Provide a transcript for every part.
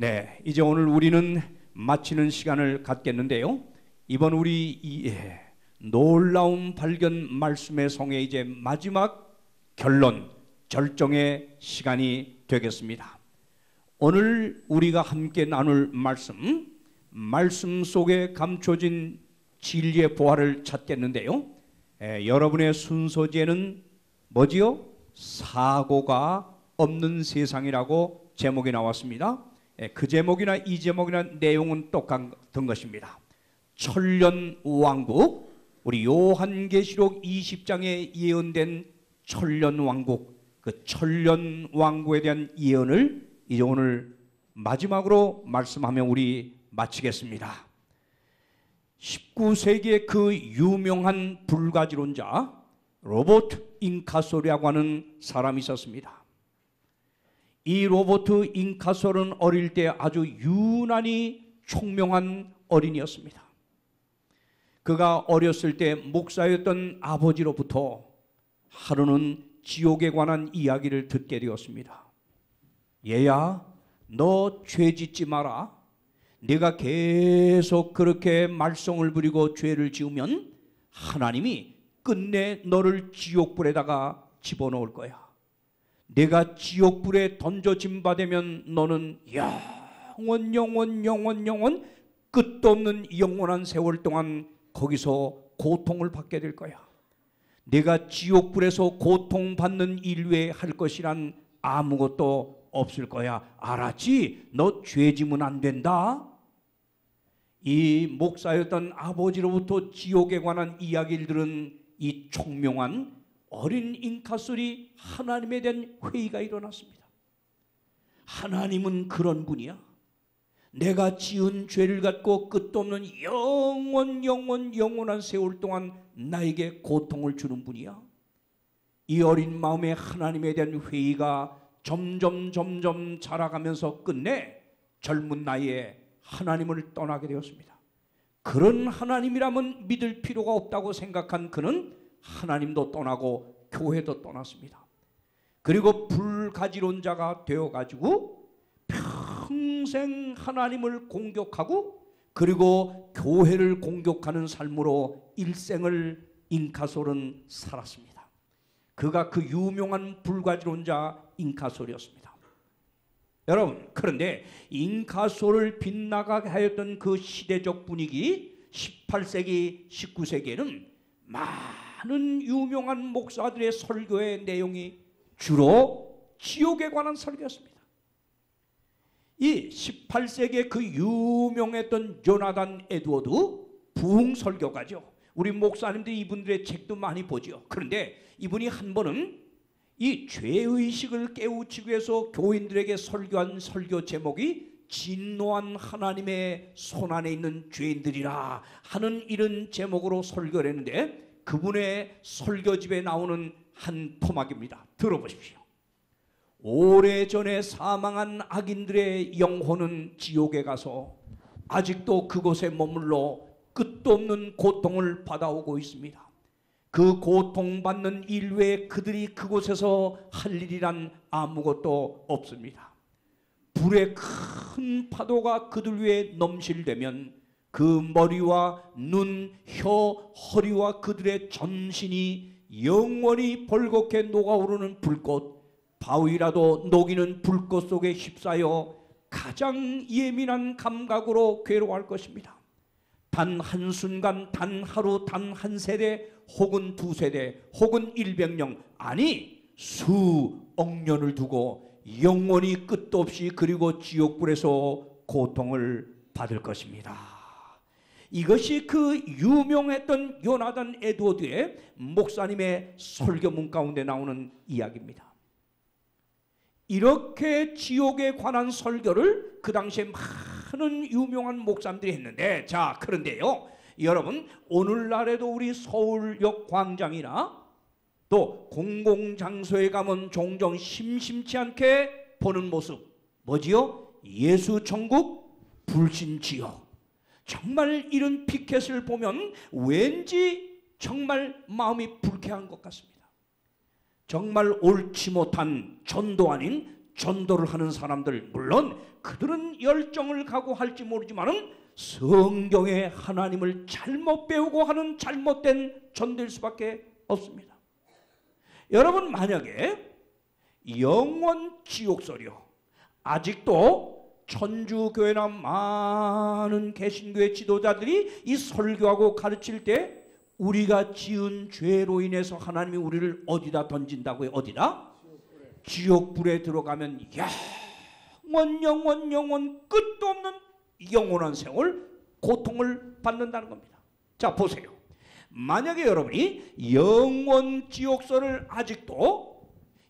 네, 이제 오늘 우리는 마치는 시간을 갖겠는데요. 이번 우리 이 놀라운 발견 말씀의 성의 이제 마지막 결론, 절정의 시간이 되겠습니다. 오늘 우리가 함께 나눌 말씀 속에 감춰진 진리의 보화를 찾겠는데요. 여러분의 순서지에는 뭐지요? 사고가 없는 세상이라고 제목이 나왔습니다. 그 제목이나 이 제목이나 내용은 똑같은 것입니다. 천년왕국, 우리 요한계시록 20장에 예언된 천년왕국, 그 천년왕국에 대한 예언을 이제 오늘 마지막으로 말씀하며 우리 마치겠습니다. 19세기의 그 유명한 불가지론자 로버트 잉카솔이라고 하는 사람이 있었습니다. 이 로버트 잉카솔은 어릴 때 아주 유난히 총명한 어린이였습니다. 그가 어렸을 때 목사였던 아버지로부터 하루는 지옥에 관한 이야기를 듣게 되었습니다. 얘야, 너 죄 짓지 마라. 네가 계속 그렇게 말썽을 부리고 죄를 지으면 하나님이 끝내 너를 지옥불에다가 집어넣을 거야. 내가 지옥불에 던져진 바 되면 너는 영원 끝도 없는 영원한 세월 동안 거기서 고통을 받게 될 거야. 내가 지옥불에서 고통받는 일 외에 할 것이란 아무것도 없을 거야. 알았지? 너 죄지면 안 된다. 이 목사였던 아버지로부터 지옥에 관한 이야기를 들은 이 총명한 어린 잉카솔이 하나님에 대한 회의가 일어났습니다. 하나님은 그런 분이야. 내가 지은 죄를 갖고 끝도 없는 영원한 세월 동안 나에게 고통을 주는 분이야. 이 어린 마음에 하나님에 대한 회의가 점점 자라가면서 끝내 젊은 나이에 하나님을 떠나게 되었습니다. 그런 하나님이라면 믿을 필요가 없다고 생각한 그는 하나님도 떠나고 교회도 떠났습니다. 그리고 불가지론자가 되어가지고 평생 하나님을 공격하고 그리고 교회를 공격하는 삶으로 일생을 잉카솔은 살았습니다. 그가 그 유명한 불가지론자 잉카솔이었습니다. 여러분, 그런데 잉카솔을 빗나가게 하였던 그 시대적 분위기, 18세기, 19세기에는 많은 유명한 목사들의 설교의 내용이 주로 지옥에 관한 설교였습니다. 이 18세기에 그 유명했던 조나단 에드워드 부흥 설교가죠. 우리 목사님들이 이분들의 책도 많이 보죠. 그런데 이분이 한 번은 이 죄의식을 깨우치기 위해서 교인들에게 설교한 설교 제목이 진노한 하나님의 손안에 있는 죄인들이라 하는 이런 제목으로 설교를 했는데 그분의 설교집에 나오는 한 토막입니다. 들어보십시오. 오래전에 사망한 악인들의 영혼은 지옥에 가서 아직도 그곳에 머물러 끝도 없는 고통을 받아오고 있습니다. 그 고통받는 일 외에 그들이 그곳에서 할 일이란 아무것도 없습니다. 불의 큰 파도가 그들 위에 넘실되면 그 머리와 눈, 혀, 허리와 그들의 전신이 영원히 벌겋게 녹아오르는 불꽃, 바위라도 녹이는 불꽃 속에 휩싸여 가장 예민한 감각으로 괴로워할 것입니다. 단 한순간, 단 하루, 단 한 세대 혹은 두 세대 혹은 100년 아니 수억 년을 두고 영원히 끝도 없이 그리고 지옥불에서 고통을 받을 것입니다. 이것이 그 유명했던 요나단 에드워드의 목사님의 설교문 가운데 나오는 이야기입니다. 이렇게 지옥에 관한 설교를 그 당시에 많은 유명한 목사님들이 했는데, 자, 그런데요, 여러분, 오늘날에도 우리 서울역 광장이나 또 공공장소에 가면 종종 심심치 않게 보는 모습, 뭐지요? 예수천국, 불신지옥. 정말 이런 피켓을 보면 왠지 정말 마음이 불쾌한 것 같습니다. 정말 옳지 못한 전도 아닌 전도를 하는 사람들, 물론 그들은 열정을 갖고 할지 모르지만은 성경에 하나님을 잘못 배우고 하는 잘못된 전도일 수밖에 없습니다. 여러분, 만약에 영원 지옥설이요, 아직도 천주교회나 많은 개신교회 지도자들이 이 설교하고 가르칠 때 우리가 지은 죄로 인해서 하나님이 우리를 어디다 던진다고요? 어디다? 지옥불에 들어가면 영원 끝도 없는 영원한 세월 고통을 받는다는 겁니다. 자, 보세요. 만약에 여러분이 영원 지옥설을 아직도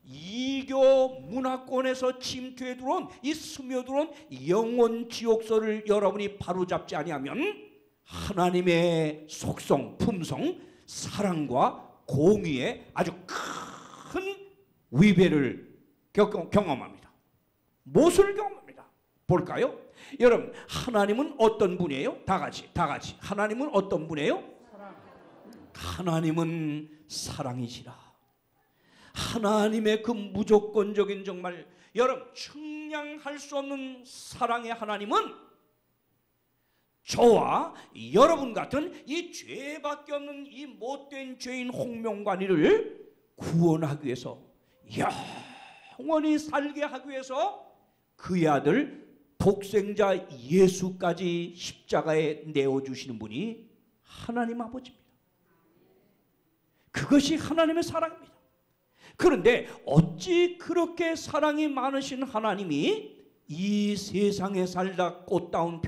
이교 문화권에서 침투해 들어온 이 스며들어온 영원 지옥설을 여러분이 바로잡지 아니하면 하나님의 속성, 품성, 사랑과 공의에 아주 큰 위배를 경험합니다. 무엇을 경험합니다? 볼까요? 여러분, 하나님은 어떤 분이에요? 다 같이 하나님은 어떤 분이에요? 하나님은 사랑이시라. 하나님의 그 무조건적인, 정말 여러분 측량할 수 없는 사랑의 하나님은 저와 여러분 같은 이 죄밖에 없는 이 못된 죄인 홍명관이를 구원하기 위해서, 영원히 살게 하기 위해서 그의 아들 독생자 예수까지 십자가에 내어주시는 분이 하나님 아버지입니다. 그것이 하나님의 사랑입니다. 그런데 어찌 그렇게 사랑이 많으신 하나님이 이 세상에 살다 꽃다운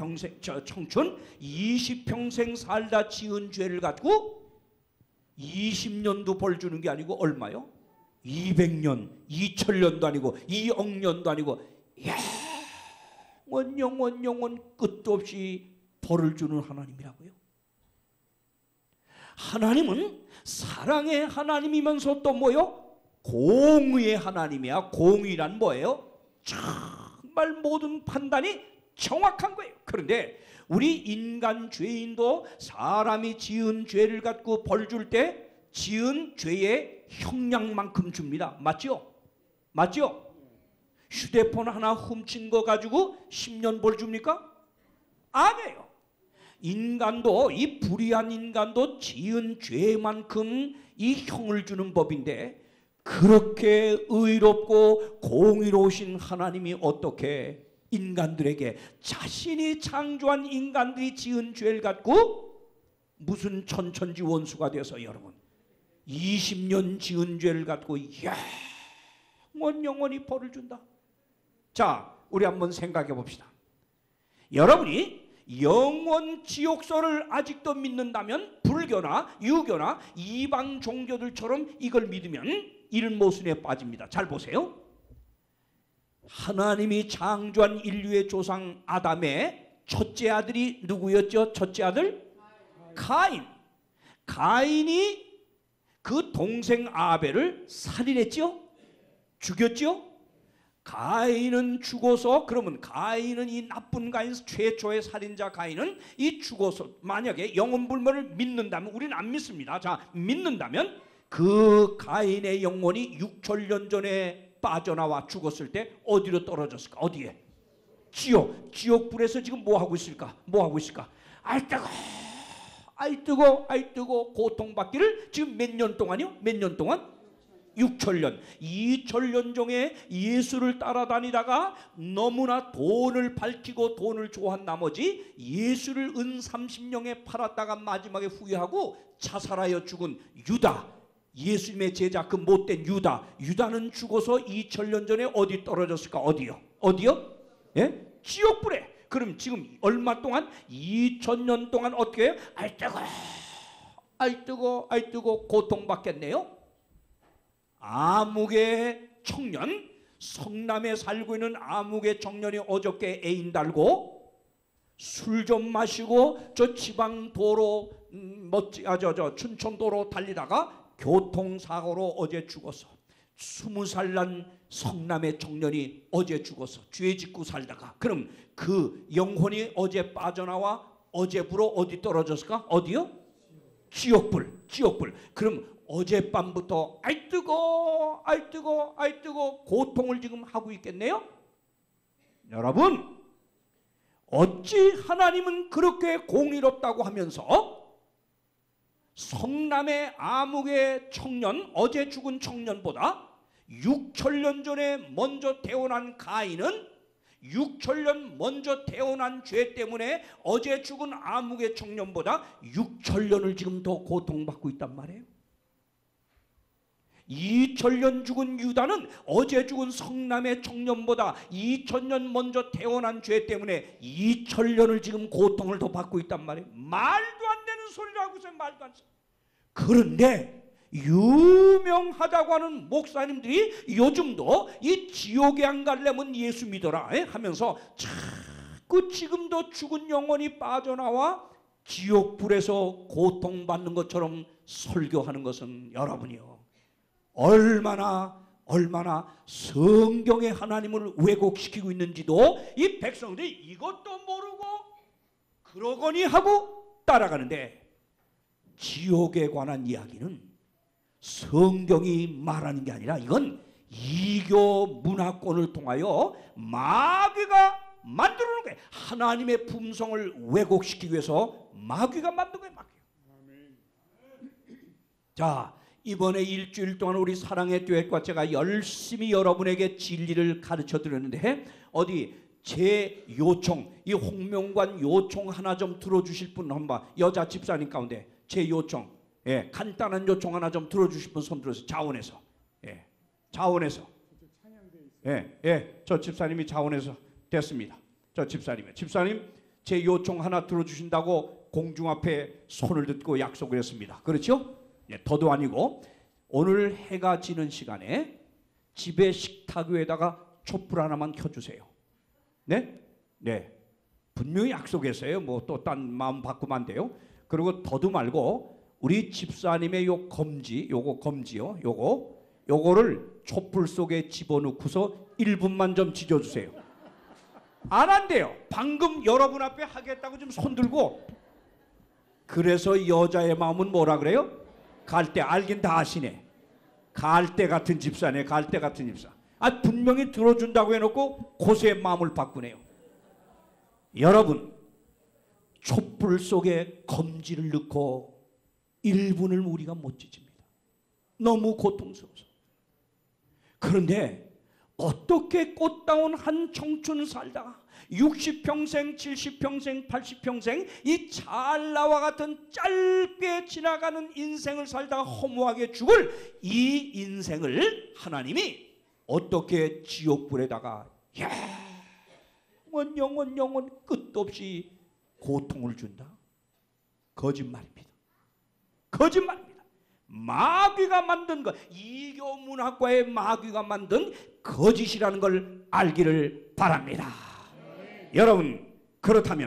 청춘 20평생 살다 지은 죄를 가지고 20년도 벌 주는 게 아니고 얼마요? 200년, 2000년도 아니고 2억 년도 아니고 영원 끝도 없이 벌을 주는 하나님이라고요. 하나님은 사랑의 하나님이면서 또 뭐요? 공의의 하나님이야. 공의란 뭐예요? 정말 모든 판단이 정확한 거예요. 그런데 우리 인간 죄인도 사람이 지은 죄를 갖고 벌 줄 때 지은 죄의 형량만큼 줍니다. 맞죠? 맞죠? 휴대폰 하나 훔친 거 가지고 10년 벌 줍니까? 아니에요. 인간도, 이 불의한 인간도 지은 죄만큼 이 형을 주는 법인데, 그렇게 의롭고 공의로우신 하나님이 어떻게 인간들에게 자신이 창조한 인간들이 지은 죄를 갖고 무슨 천천지 원수가 돼서 여러분 20년 지은 죄를 갖고 영원히 벌을 준다. 자, 우리 한번 생각해 봅시다. 여러분이 영원 지옥설을 아직도 믿는다면 불교나 유교나 이방 종교들처럼 이걸 믿으면 이런 모순에 빠집니다. 잘 보세요. 하나님이 창조한 인류의 조상 아담의 첫째 아들이 누구였죠? 첫째 아들? 가인. 가인이 그 동생 아벨을 살인했죠? 죽였죠? 가인은 죽어서, 그러면 가인은, 이 나쁜 가인, 최초의 살인자 가인은 이 죽어서, 만약에 영혼불멸을 믿는다면, 우리는 안 믿습니다. 자, 믿는다면 그 가인의 영혼이 6천년 전에 빠져나와 죽었을 때 어디로 떨어졌을까? 어디에? 지옥불에서 지금 뭐 하고 있을까? 뭐 하고 있을까? 아이 뜨거 고통받기를 지금 몇 년 동안이요? 몇 년 동안? 6천년. 2천년 중에 예수를 따라다니다가 너무나 돈을 밝히고 돈을 좋아한 나머지 예수를 은 30년에 팔았다가 마지막에 후회하고 자살하여 죽은 유다, 예수님의 제자, 그 못된 유다는 죽어서 2000년 전에 어디 떨어졌을까? 어디요? 예? 지옥불에. 그럼 지금 얼마 동안? 2000년 동안 어떻게 해요? 아이 뜨거 고통받겠네요. 아무개 청년, 성남에 살고 있는 아무개 청년이 어저께 애인 달고 술 좀 마시고 저 지방 도로 춘천도로 달리다가 교통사고로 어제 죽었어. 20살 난 성남의 청년이 어제 죽었어. 죄 짓고 살다가. 그럼 그 영혼이 어제 빠져나와 어제부로 어디 떨어졌을까? 어디요? 지옥불. 그럼 어젯밤부터 아이 뜨거 아이 뜨거 아이 뜨거 고통을 지금 하고 있겠네요. 여러분, 어찌 하나님은 그렇게 공의롭다고 하면서 성남의 아무개 청년, 어제 죽은 청년보다 6천년 전에 먼저 태어난 가인은 6천년 먼저 태어난 죄 때문에 어제 죽은 아무개 청년보다 6천년을 지금 더 고통받고 있단 말이에요. 2000년 죽은 유다는 어제 죽은 성남의 청년보다 2000년 먼저 태어난 죄 때문에 2000년을 지금 고통을 더 받고 있단 말이에요. 말도 안 되는 소리라고 해서 말도 안 돼. 그런데 유명하다고 하는 목사님들이 요즘도 이 지옥에 안 가려면 예수 믿어라 하면서 자꾸 지금도 죽은 영혼이 빠져나와 지옥불에서 고통받는 것처럼 설교하는 것은 여러분이요, 얼마나 성경의 하나님을 왜곡시키고 있는지도 이 백성들이 이것도 모르고 그러거니 하고 따라가는데, 지옥에 관한 이야기는 성경이 말하는 게 아니라 이건 이교 문화권을 통하여 마귀가 만들어 놓은 거예요. 하나님의 품성을 왜곡시키기 위해서 마귀가 만든 거예요. 자, 이번에 일주일 동안 우리 사랑의 듀엣과 제가 열심히 여러분에게 진리를 가르쳐 드렸는데, 어디 제 요청, 이 홍명관 요청 하나 좀 들어주실 분 한번, 여자 집사님 가운데 제 요청, 간단한 요청 하나 좀 들어주실 분 손 들어서, 자원에서, 자원에서, 저 집사님이 자원에서 됐습니다. 저 집사님 제 요청 하나 들어주신다고 공중 앞에 손을 듣고 약속을 했습니다. 그렇죠? 더도 아니고 오늘 해가 지는 시간에 집에 식탁 위에다가 촛불 하나만 켜주세요. 네? 분명히 약속했어요. 뭐 또 딴 마음 바꾸면 안 돼요. 그리고 더도 말고 우리 집사님의 요 검지, 요거 검지요. 요거를 촛불 속에 집어넣고서 1분만 좀 지져주세요. 안 한대요. 방금 여러분 앞에 하겠다고 좀 손들고. 그래서 여자의 마음은 뭐라 그래요? 갈대. 알긴 다 아시네. 갈대 같은 집사네. 갈대 같은 집사. 분명히 들어준다고 해놓고 고수의 마음을 바꾸네요. 여러분, 촛불 속에 검지를 넣고 1분을 우리가 못 지집니다. 너무 고통스러워서. 그런데 어떻게 꽃다운 한 청춘 살다가 60평생, 70평생, 80평생 이 찰나와 같은 짧게 지나가는 인생을 살다가 허무하게 죽을 이 인생을 하나님이 어떻게 지옥불에다가 영원 끝도 없이 고통을 준다? 거짓말입니다. 거짓말입니다. 마귀가 만든 것, 이교 문학과의 마귀가 만든 거짓이라는 걸 알기를 바랍니다. 여러분, 그렇다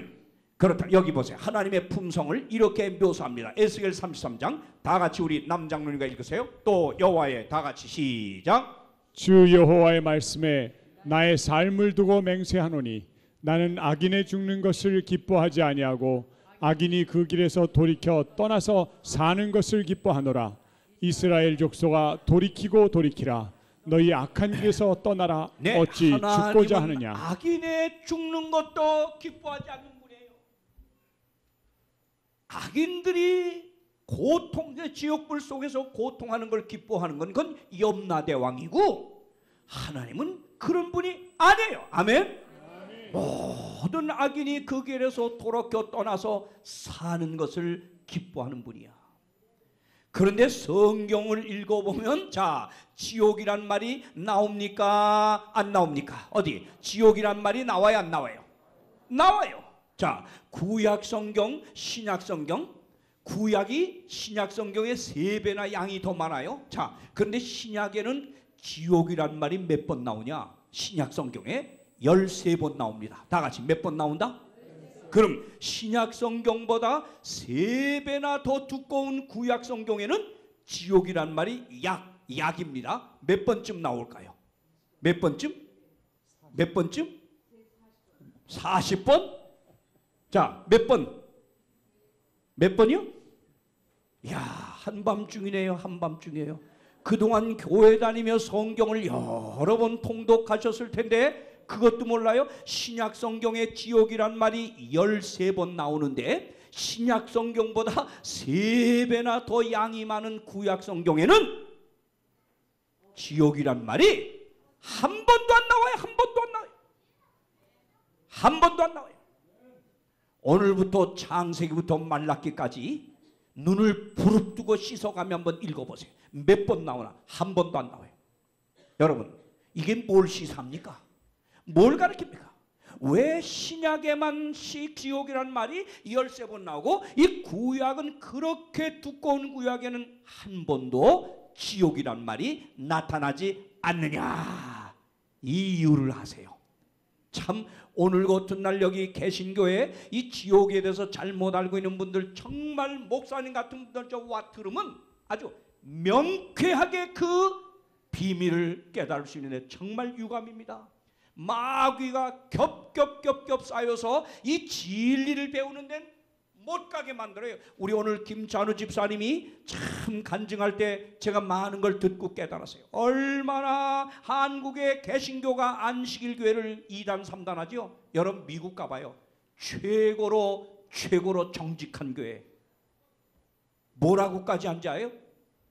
여기 보세요. 하나님의 품성을 이렇게 묘사합니다. 에스겔 33장 다 같이 우리 남장로님과 읽으세요. 또 여호와의, 다 같이 시작. 주 여호와의 말씀에 나의 삶을 두고 맹세하노니 나는 악인의 죽는 것을 기뻐하지 아니하고 악인이 그 길에서 돌이켜 떠나서 사는 것을 기뻐하노라. 이스라엘 족속아, 돌이키라. 너희 악한 길에서 떠나라. 어찌 죽고자 하느냐. 악인의 죽는 것도 기뻐하지 않는 분이에요. 악인들이 지옥불 속에서 고통하는 걸 기뻐하는 건 그건 염라대 왕이고, 하나님은 그런 분이 아니에요. 아멘. 모든 악인이 그 길에서 돌이켜 떠나서 사는 것을 기뻐하는 분이야. 그런데 성경을 읽어보면, 자, 지옥이란 말이 나옵니까? 안 나옵니까? 어디? 지옥이란 말이 나와요? 안 나와요? 나와요. 자, 구약 성경, 신약 성경. 구약이 신약 성경의 3배나 양이 더 많아요. 자, 그런데 신약에는 지옥이란 말이 몇 번 나오냐? 신약 성경에 13번 나옵니다. 다 같이 몇 번 나온다? 그럼 신약 성경보다 3배나 더 두꺼운 구약 성경에는 지옥이란 말이 약입니다. 몇 번쯤 나올까요? 몇 번쯤? 40번? 자, 몇 번이요? 야, 한밤중이네요. 한밤중이에요. 그동안 교회 다니며 성경을 여러 번 통독하셨을 텐데 그것도 몰라요? 신약 성경에 지옥이란 말이 13번 나오는데 신약 성경보다 3배나 더 양이 많은 구약 성경에는 지옥이란 말이 한 번도 안 나와요. 한 번도 안 나와요. 한 번도 안 나와요. 오늘부터 창세기부터 말라기까지 눈을 부릅뜨고 씻어가며 한번 읽어보세요. 몇 번 나오나? 한 번도 안 나와요. 여러분, 이게 뭘 시사합니까? 뭘 가르칩니까? 왜 신약에만 지옥이란 말이 13번 나오고 이 구약은 그렇게 두꺼운 구약에는 한 번도 지옥이란 말이 나타나지 않느냐? 이 이유를 하세요. 참 오늘 같은 날 여기 개신교에 이 지옥에 대해서 잘못 알고 있는 분들, 정말 목사님 같은 분들 저와 들으면 아주 명쾌하게 그 비밀을 깨달을 수 있는데 정말 유감입니다. 마귀가 겹겹겹겹 쌓여서 이 진리를 배우는 데는 못 가게 만들어요. 우리 오늘 김찬우 집사님이 참 간증할 때 제가 많은 걸 듣고 깨달았어요. 얼마나 한국의 개신교가 안식일 교회를 2단 3단 하죠. 여러분 미국 가봐요. 최고로 정직한 교회. 뭐라고까지 한지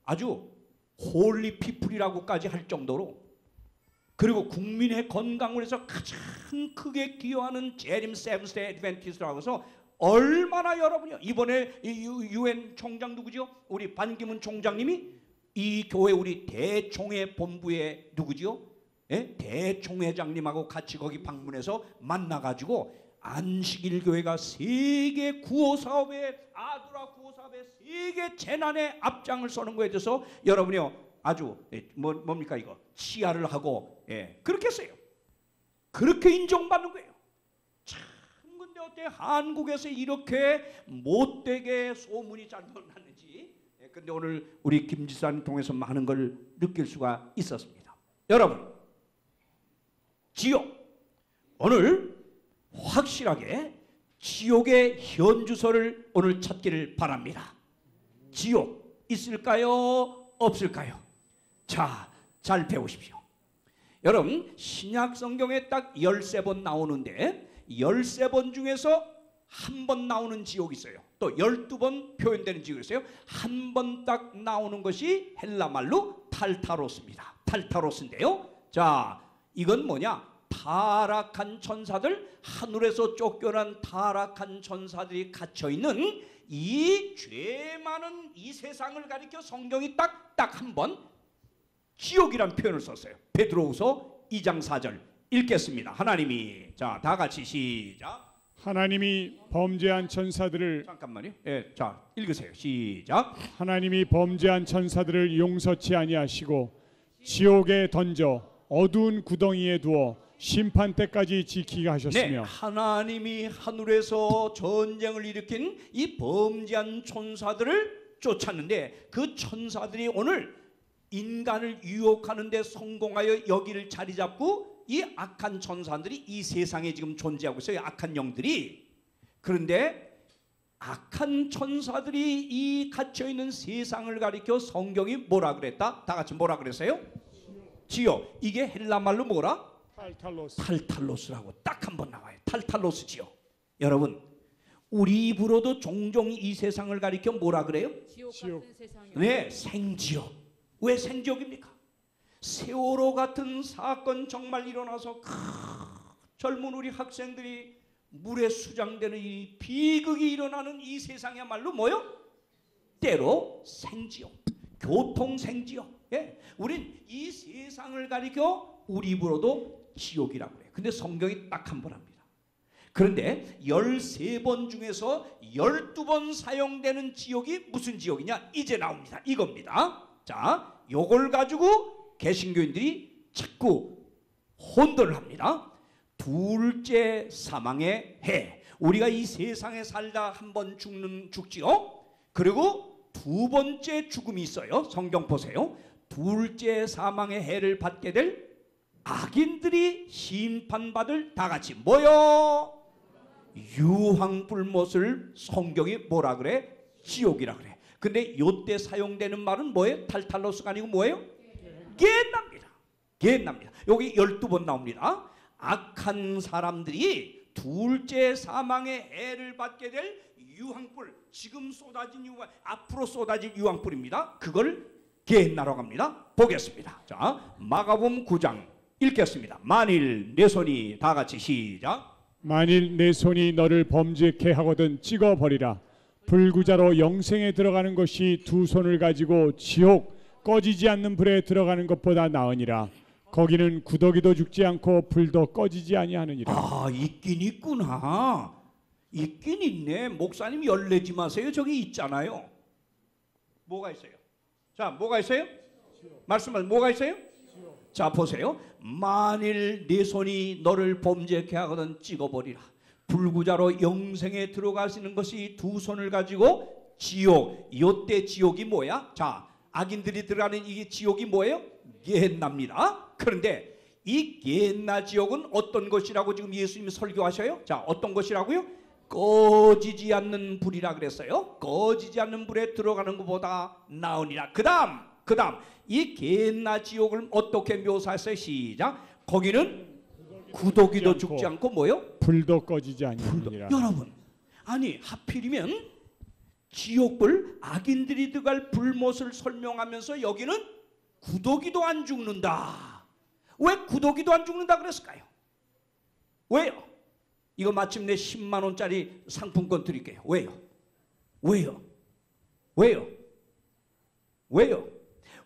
아주 홀리 피플이라고까지 할 정도로, 그리고 국민의 건강을 위해서 가장 크게 기여하는 재림 세븐스데이 애드벤티스트라고 해서 얼마나 여러분이요. 이번에 유엔 총장 누구죠? 우리 반기문 총장님이 이 교회 우리 대총회 본부에 누구죠? 예? 대총회장님하고 같이 거기 방문해서 만나가지고 안식일 교회가 세계 구호 사업에 아두라 구호 사업에 세계 재난의 앞장을 서는 거에 대해서 여러분이요 아주 뭡니까 이거 치하를 하고 그렇게 했어요. 그렇게 인정받는 거예요. 참 근데 어때 한국에서 이렇게 못되게 소문이 잘못 났는지. 근데 오늘 우리 김 지사님 통해서 많은 걸 느낄 수가 있었습니다. 여러분, 지옥 오늘 확실하게 지옥의 현주소를 오늘 찾기를 바랍니다. 지옥 있을까요? 없을까요? 자, 잘 배우십시오. 여러분, 신약 성경에 딱 13번 나오는데 13번 중에서 한 번 나오는 지옥이 있어요. 또 12번 표현되는 지옥이 있어요. 한 번 딱 나오는 것이 헬라 말로 탈타로스입니다. 탈타로스인데요. 자, 이건 뭐냐? 타락한 천사들, 하늘에서 쫓겨난 타락한 천사들이 갇혀있는 이 죄 많은 이 세상을 가리켜 성경이 딱 한 번 지옥이란 표현을 썼어요. 베드로후서 2장 4절 읽겠습니다. 하나님이, 자, 다 같이 시작. 하나님이 범죄한 천사들을, 잠깐만요. 자, 읽으세요. 시작. 하나님이 범죄한 천사들을 용서치 아니하시고 지옥에 던져 어두운 구덩이에 두어 심판 때까지 지키게 하셨으며. 네, 하나님이 하늘에서 전쟁을 일으킨 이 범죄한 천사들을 쫓았는데 그 천사들이 오늘 인간을 유혹하는 데 성공하여 여기를 자리 잡고 이 악한 천사들이 이 세상에 지금 존재하고 있어요. 악한 영들이. 그런데 악한 천사들이 이 갇혀있는 세상을 가리켜 성경이 뭐라 그랬다? 다 같이 뭐라 그랬어요? 지옥. 이게 헬라 말로 뭐라? 탈탈로스. 탈탈로스라고 딱 한 번 나와요. 탈탈로스지요. 여러분, 우리 입으로도 종종 이 세상을 가리켜 뭐라 그래요? 지옥 같은 세상이요. 네, 생지옥. 왜 생지옥입니까? 세월호 같은 사건 정말 일어나서 젊은 우리 학생들이 물에 수장되는 이 비극이 일어나는 이 세상이야말로 뭐요? 때로 생지옥, 교통 생지옥. 우린 이 세상을 가리켜 우리 입으로도 지옥이라고 해요. 근데 성경이 딱 한 번 합니다. 그런데 13번 중에서 12번 사용되는 지옥이 무슨 지옥이냐? 이제 나옵니다. 이겁니다. 자, 요걸 가지고 개신교인들이 자꾸 혼돈을 합니다. 둘째 사망의 해. 우리가 이 세상에 살다 한 번 죽지요. 그리고 두 번째 죽음이 있어요. 성경 보세요. 둘째 사망의 해를 받게 될 악인들이 심판받을 다 같이 뭐요? 유황불못을 성경이 뭐라 그래? 지옥이라 그래. 근데 요때 사용되는 말은 뭐예요? 탈탈로스가 아니고 뭐예요? 게헨나입니다. 게헨나입니다. 여기 12번 나옵니다. 악한 사람들이 둘째 사망의 해를 받게 될 유황불, 지금 쏟아진 유황, 앞으로 쏟아질 유황불입니다. 그걸 게헨나라고 합니다. 보겠습니다. 자, 마가복음 9장 읽겠습니다. 만일 내 손이, 다 같이 시작. 만일 내 손이 너를 범죄케 하거든 찍어버리라. 불구자로 영생에 들어가는 것이 두 손을 가지고 지옥 꺼지지 않는 불에 들어가는 것보다 나으니라. 거기는 구더기도 죽지 않고 불도 꺼지지 아니하느니라. 아, 있긴 있구나. 있긴 있네. 목사님 열내지 마세요. 저기 있잖아요. 뭐가 있어요? 자, 뭐가 있어요? 말씀하세요. 뭐가 있어요? 자, 보세요. 만일 네 손이 너를 범죄케 하거든 찍어버리라. 불구자로 영생에 들어가시는 것이 두 손을 가지고 지옥. 이때 지옥이 뭐야? 자, 악인들이 들어가는 이 지옥이 뭐예요? 게헨나입니다. 그런데 이 게헨나 지옥은 어떤 것이라고 지금 예수님이 설교하셔요? 자, 어떤 것이라고요? 꺼지지 않는 불이라 그랬어요. 꺼지지 않는 불에 들어가는 것보다 나으니라. 그 다음 이 게헨나 지옥을 어떻게 묘사했어요? 시작. 거기는 구더기도 죽지 않고 뭐요? 불도 꺼지지 아니하느니라. 여러분, 아니 하필이면 지옥불, 악인들이 들어갈 불못을 설명하면서 여기는 구더기도 안 죽는다. 왜 구더기도 안 죽는다 그랬을까요? 왜요? 이거 마침내 10만 원짜리 상품권 드릴게요. 왜요? 왜요? 왜요? 왜요?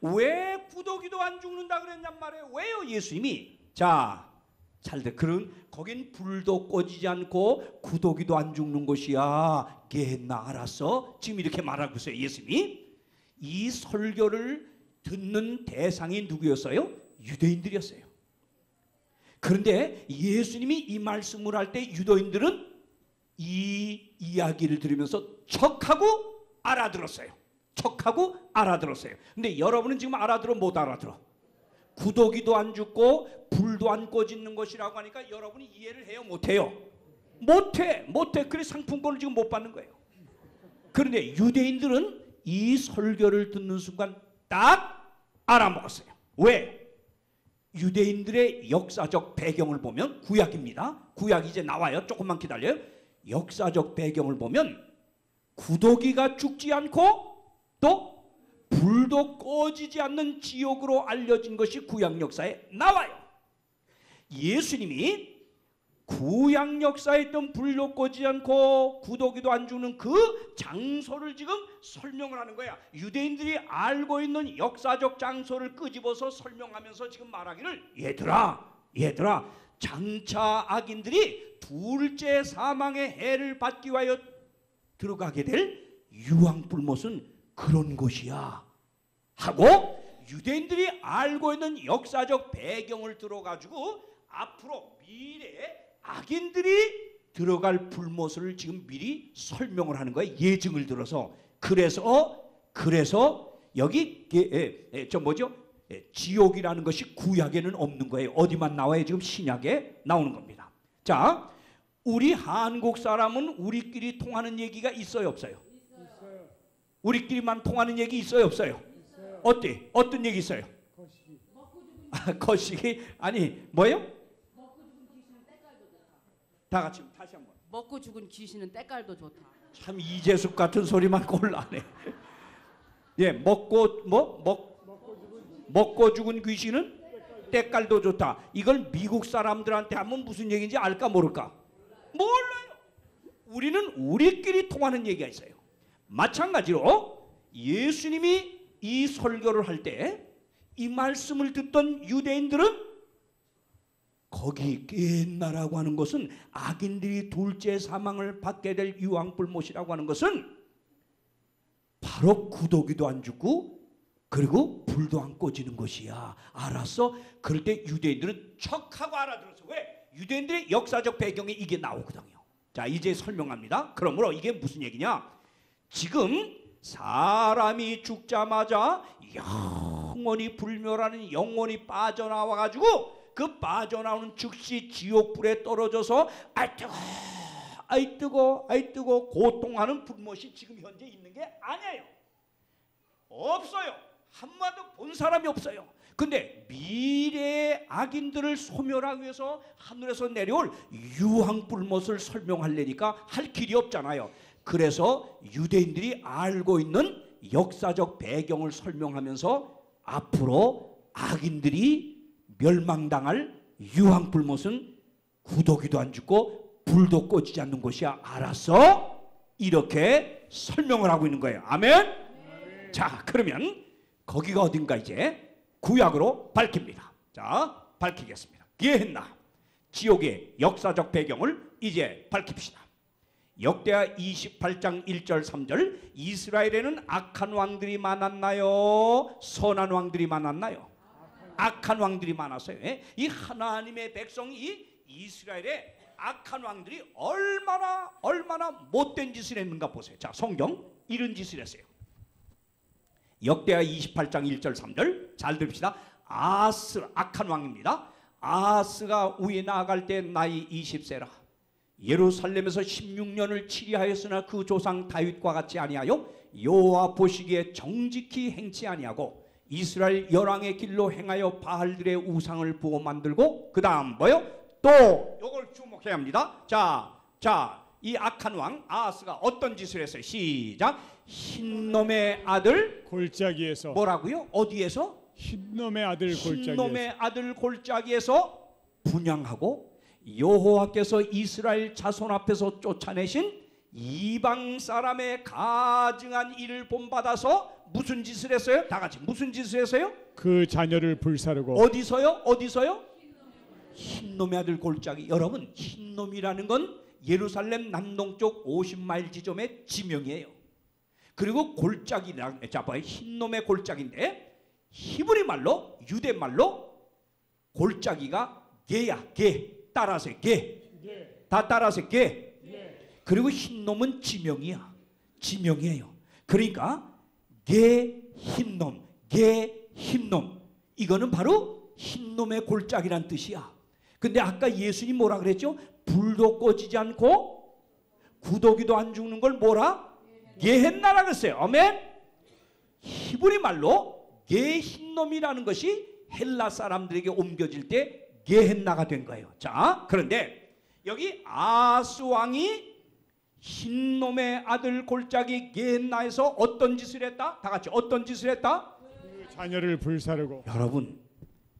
왜 구더기도 안 죽는다 그랬냔 말이에요. 왜요? 예수님이. 자, 잘들 그런 거긴 불도 꺼지지 않고 구더기도 안 죽는 것이야. 게헨나. 알았어? 지금 이렇게 말하고 있어요. 예수님이. 이 설교를 듣는 대상이 누구였어요? 유대인들이었어요. 그런데 예수님이 이 말씀을 할 때 유대인들은 이 이야기를 들으면서 척하고 알아들었어요. 척하고 알아들었어요. 근데 여러분은 지금 알아들어 못 알아들어? 구더기도 안 죽고 불도 안 꺼지는 것이라고 하니까 여러분이 이해를 해요? 못해요? 못해. 그래서 상품권을 지금 못 받는 거예요. 그런데 유대인들은 이 설교를 듣는 순간 딱 알아먹었어요. 왜? 유대인들의 역사적 배경을 보면, 구약입니다. 구약이 이제 나와요. 조금만 기다려요. 역사적 배경을 보면 구더기가 죽지 않고 또 불도 꺼지지 않는 지옥으로 알려진 것이 구약 역사에 나와요. 예수님이 구약 역사에 있던 불도 꺼지지 않고 구더기도 안 죽는 그 장소를 지금 설명을 하는 거야. 유대인들이 알고 있는 역사적 장소를 끄집어서 설명하면서 지금 말하기를, 얘들아 장차 악인들이 둘째 사망의 해를 받기 위하여 들어가게 될 유황불못은 그런 것이야 하고, 유대인들이 알고 있는 역사적 배경을 들어가지고 앞으로 미래에 악인들이 들어갈 불못을 지금 미리 설명을 하는 거예요. 예증을 들어서. 그래서 여기 지옥이라는 것이 구약에는 없는 거예요. 어디만 나와요? 지금 신약에 나오는 겁니다. 자, 우리 한국 사람은 우리끼리 통하는 얘기가 있어요, 없어요? 있어요. 우리끼리만 통하는 얘기 있어요, 없어요? 있어요. 어때? 어떤 얘기 있어요? 거시기. 거시기? 아니 뭐예요? 다 같이 다시 한번. 먹고 죽은 귀신은 때깔도 좋다. 참 이재숙 같은 소리만 꼴라네. 예, 먹고 죽은 귀신은 때깔도 좋다. 이걸 미국 사람들한테 하면 무슨 얘기인지 알까 모를까? 몰라요. 우리는 우리끼리 통하는 얘기가 있어요. 마찬가지로 예수님이 이 설교를 할 때 이 말씀을 듣던 유대인들은 거기 게헨나라고 하는 것은 악인들이 둘째 사망을 받게 될 유황불못이라고 하는 것은 바로 구더기도 안 죽고 그리고 불도 안 꺼지는 것이야. 알았어? 그럴 때 유대인들은 척하고 알아들었어. 왜? 유대인들의 역사적 배경에 이게 나오거든요. 자, 이제 설명합니다. 그러므로 이게 무슨 얘기냐? 지금 사람이 죽자마자 영원히 불멸하는 영혼이 빠져나와가지고 그 빠져나오는 즉시 지옥불에 떨어져서 아이 뜨거 고통하는 불못이 지금 현재 있는 게 아니에요. 없어요. 한 번도 본 사람이 없어요. 근데 미래의 악인들을 소멸하기 위해서 하늘에서 내려올 유황불못을 설명하려니까 할 길이 없잖아요. 그래서 유대인들이 알고 있는 역사적 배경을 설명하면서 앞으로 악인들이 멸망당할 유황불못은 구더기도 안 죽고 불도 꺼지지 않는 곳이야. 알았어? 이렇게 설명을 하고 있는 거예요. 아멘? 자, 그러면 거기가 어딘가 이제 구약으로 밝힙니다. 자, 밝히겠습니다. 게헨나, 지옥의 역사적 배경을 이제 밝힙시다. 역대하 28장 1절 3절. 이스라엘에는 악한 왕들이 많았나요? 선한 왕들이 많았나요? 악한 왕들이 많았어요. 이 하나님의 백성이 이스라엘의 악한 왕들이 얼마나 못된 짓을 했는가 보세요. 자, 성경 이런 짓을 했어요. 역대하 28장 1절 3절 잘 들읍시다. 아하스, 악한 왕입니다. 아하스가 위에 나아갈 때 나이 20세라. 예루살렘에서 16년을 치리하였으나 그 조상 다윗과 같이 아니하여 여호와 보시기에 정직히 행치 아니하고 이스라엘 열왕의 길로 행하여 바알들의 우상을 보고 만들고, 그 다음 뭐요? 또 이걸 주목해야 합니다. 자, 이 악한 왕 아하스가 어떤 짓을 했어요? 시작. 흰놈의 아들 골짜기에서. 뭐라고요? 어디에서? 흰놈의 아들 골짜기에서. 흰놈의 아들 골짜기에서 분향하고 여호와께서 이스라엘 자손 앞에서 쫓아내신 이방 사람의 가증한 일을 본받아서 무슨 짓을 했어요? 다 같이 무슨 짓을 했어요? 그 자녀를 불사르고. 어디서요? 흰놈의 아들 골짜기. 여러분, 흰놈이라는 건 예루살렘 남동쪽 50마일 지점의 지명이에요. 그리고 골짜기랑, 자 봐요, 흰놈의 골짜기인데 히브리 말로, 유대 말로 골짜기가 개야. 개. 따라서 개. 다 따라서 개. 그리고 흰놈은 지명이야. 지명이에요. 그러니까 개 흰놈, 개 흰놈, 이거는 바로 흰놈의 골짜기란 뜻이야. 근데 아까 예수님 뭐라 그랬죠? 불도 꺼지지 않고 구더기도 안 죽는 걸 뭐라? 게헨나라 그랬어요. 아멘. 히브리 말로 개 흰놈이라는 것이 헬라 사람들에게 옮겨질 때 게헨나가 된 거예요. 자, 그런데 여기 아하스 왕이 흰놈의 아들 골짜기 게헨나에서 어떤 짓을 했다? 다 같이 어떤 짓을 했다? 그 자녀를 불사르고. 여러분,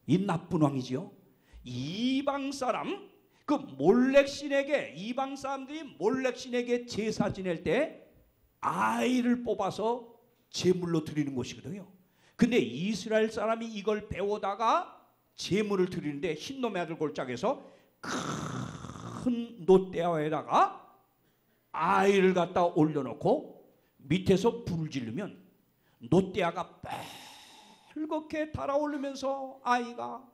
이 나쁜 왕이지요. 이방 사람, 그 몰렉신에게, 이방 사람들이 몰렉신에게 제사 지낼 때 아이를 뽑아서 제물로 드리는 것이거든요. 근데 이스라엘 사람이 이걸 배우다가 제물을 드리는데 흰놈의 아들 골짜기에서 큰 놋대야에다가 아이를 갖다 올려놓고 밑에서 불을 지르면 놋대야가 빨갛게 달아오르면서 아이가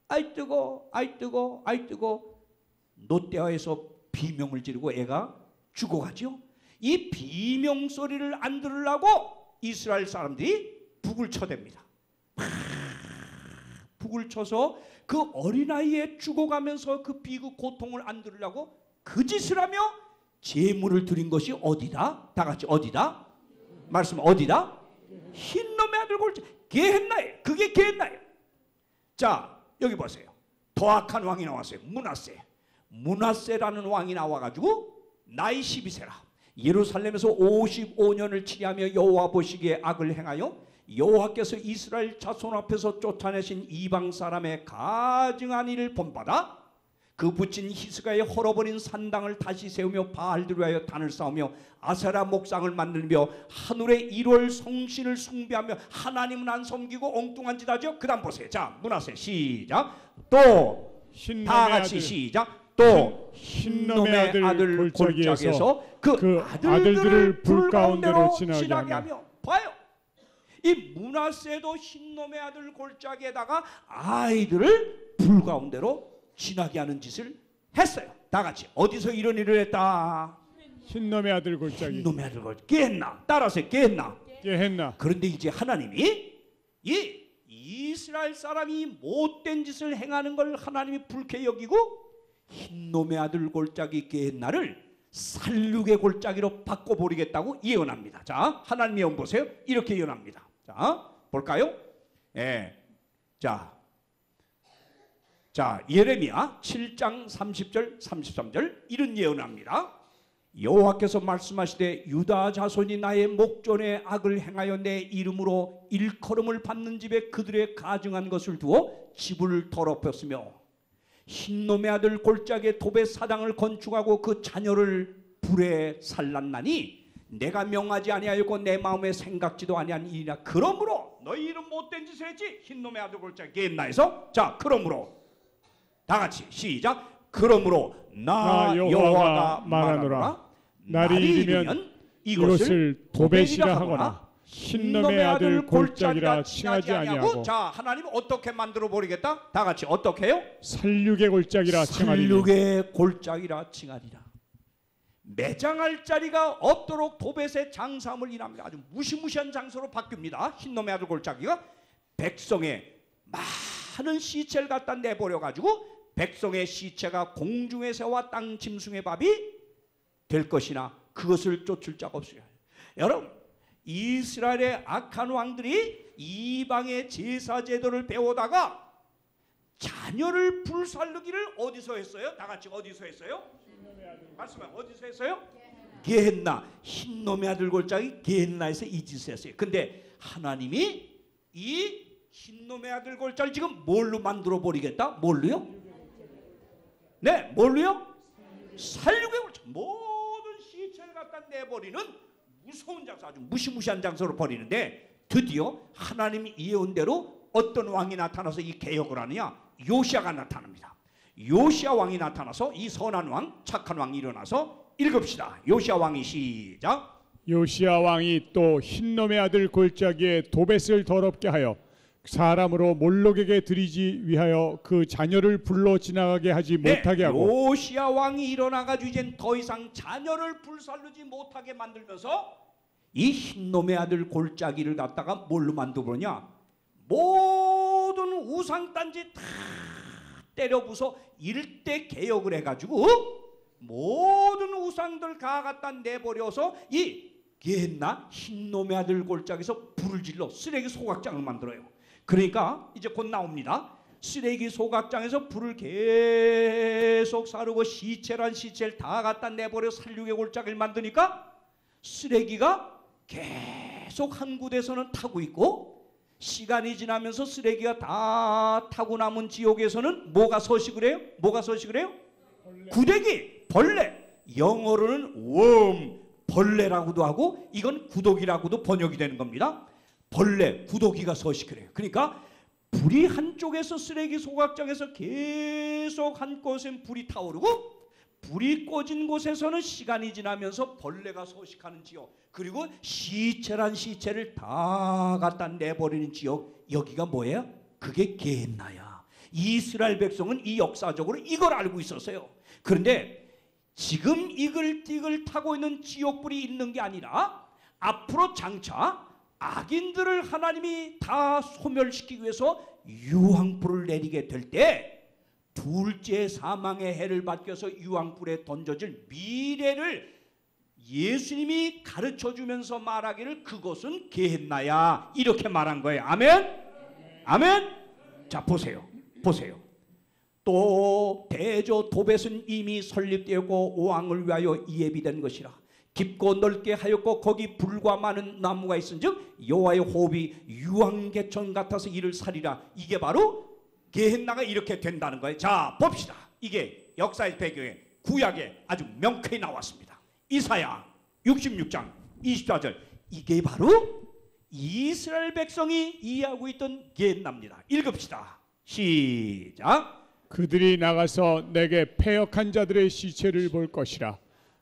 아이 뜨거 놋대야에서 비명을 지르고 애가 죽어가죠. 이 비명 소리를 안 들으려고 이스라엘 사람들이 북을 쳐댑니다. 북을 쳐서 그 어린아이에 죽어가면서 그 비극 고통을 안 들으려고 그 짓을 하며 제물을 드린 것이 어디다? 다 같이 어디다? 말씀 어디다? 흰놈의 아들 골짜 게헨나예요. 그게 게헨나예요. 자, 여기 보세요. 더 악한 왕이 나왔어요. 문하세라는 왕이 나와가지고 나이 12세라. 예루살렘에서 55년을 치리하며 여호와 보시기에 악을 행하여 여호와께서 이스라엘 자손 앞에서 쫓아내신 이방 사람의 가증한 일을 본받아 그 붙인 히스가의 헐어버린 산당을 다시 세우며 바알들을 위하여 단을 쌓으며 아세라 목상을 만들며 하늘의 1월 성신을 숭배하며 하나님은 안 섬기고 엉뚱한 짓 하죠. 그 다음 보세요. 자, 문하세 시작. 또 다 같이 시작. 또 흰놈의 아들 골짜기에서 그 아들들을 불 가운데로 지나게 하며. 봐요. 이 문하세도 흰놈의 아들 골짜기에다가 아이들을 불 가운데로 지나게 하는 짓을 했어요. 다 같이 어디서 이런 일을 했다? 흰놈의 아들 골짜기. 흰놈의 아들 골짜기. 게헨나. 따라서 게헨나. 그런데 이제 하나님이 이 이스라엘 사람이 못된 짓을 행하는 걸 하나님이 불쾌히 여기고 흰놈의 아들 골짜기 게헨나를 살육의 골짜기로 바꿔버리겠다고 예언합니다. 자, 하나님 예언 보세요. 이렇게 예언합니다. 자, 볼까요? 예. 자, 예레미야 7장 30절 33절 이런 예언합니다. 여호와께서 말씀하시되 유다 자손이 나의 목전에 악을 행하여 내 이름으로 일컬음을 받는 집에 그들의 가증한 것을 두어 집을 더럽혔으며 흰놈의 아들 골짜기에 도배 사당을 건축하고 그 자녀를 불에 살랐나니 내가 명하지 아니하였고 내 마음에 생각지도 아니한 일이라. 그러므로 너희 이름 못된 짓을 했지. 흰놈의 아들 골짜기 게hen나에서. 자, 그러므로 다 같이 시작. 그러므로 나 여호와가 말하노라. 날이 이르면 이것을 도벳이라 하거나 흰놈의 아들 골짜기라 칭하지 아니하고. 자, 하나님은 어떻게 만들어 버리겠다? 다 같이 어떻게 해요? 살육의 골짜기라 칭하리니. 살육의 골짜기라 칭하리라. 매장할 자리가 없도록 도벳의 장사함을 인합니다. 아주 무시무시한 장소로 바뀝니다. 흰놈의 아들 골짜기가 백성의 많은 시체를 갖다 내버려 가지고 백성의 시체가 공중의 새와 땅 짐승의 밥이 될 것이나 그것을 쫓을 자가 없으리라. 여러분, 이스라엘의 악한 왕들이 이방의 제사 제도를 배우다가 자녀를 불살르기를 어디서 했어요? 다 같이 어디서 했어요? 말씀해. 어디서 했어요? 게헨나. 흰놈의 아들 골짜기 게헨나에서 이 짓을 했어요. 근데 하나님이 이 흰놈의 아들 골짜기를 지금 뭘로 만들어 버리겠다? 뭘로요? 네, 뭘로요? 살육의 골짜기. 모든 시체를 갖다 내버리는 무서운 장소, 아주 무시무시한 장소로 버리는데 드디어 하나님이 예언대로 어떤 왕이 나타나서 이 개혁을 하느냐? 요시아가 나타납니다. 요시아 왕이 나타나서 이 선한 왕, 착한 왕이 일어나서 읽읍시다. 요시아 왕이 시작. 요시아 왕이 또 흰놈의 아들 골짜기에 도벳을 더럽게 하여 사람으로 몰록에게 드리지 위하여 그 자녀를 불러 지나가게 하지 못하게 하고. 요시아 왕이 일어나가지고 이젠 더 이상 자녀를 불살르지 못하게 만들면서 이 흰놈의 아들 골짜기를 갖다가 뭘로 만들어버리냐? 모든 우상단지 다 때려 부숴 일대 개혁을 해가지고 모든 우상들 다 갖다 내버려서 이 게헨나 흰놈의 아들 골짜기에서 불을 질러 쓰레기 소각장을 만들어요. 그러니까 이제 곧 나옵니다. 쓰레기 소각장에서 불을 계속 사르고 시체란 시체를 다 갖다 내버려 살육의 골짜기를 만드니까 쓰레기가 계속 한 군데서는 타고 있고 시간이 지나면서 쓰레기가 다 타고 남은 지옥에서는 뭐가 서식을 해요? 뭐가 서식을 해요? 구데기, 벌레. 영어로는 worm, 벌레라고도 하고 이건 구더기라고도 번역이 되는 겁니다. 벌레, 구더기가 서식을 해요. 그러니까 불이 한쪽에서 쓰레기 소각장에서 계속 한 곳엔 불이 타오르고 불이 꺼진 곳에서는 시간이 지나면서 벌레가 서식하는 지역, 그리고 시체란 시체를 다 갖다 내버리는 지역, 여기가 뭐예요? 그게 게헨나야. 이스라엘 백성은 이 역사적으로 이걸 알고 있었어요. 그런데 지금 이글띠글 타고 있는 지옥불이 있는 게 아니라 앞으로 장차 악인들을 하나님이 다 소멸시키기 위해서 유황불을 내리게 될 때 둘째 사망의 해를 받겨서 유황불에 던져질 미래를 예수님이 가르쳐주면서 말하기를 그것은 게헨나야, 이렇게 말한 거예요. 아멘? 아멘? 자, 보세요. 또 대저 도벳은 이미 설립되었고 왕을 위하여 예비된 것이라. 깊고 넓게 하였고 거기 불과 많은 나무가 있은즉 여호와의 호흡이 유황개천 같아서 이를 살리라. 이게 바로 게헨나가 이렇게 된다는 거예요. 자, 봅시다. 이게 역사의 배경에 구약에 아주 명쾌히 나왔습니다. 이사야 66장 24절. 이게 바로 이스라엘 백성이 이해하고 있던 게헨나입니다. 읽읍시다. 시작. 그들이 나가서 내게 패역한 자들의 시체를 볼 것이라.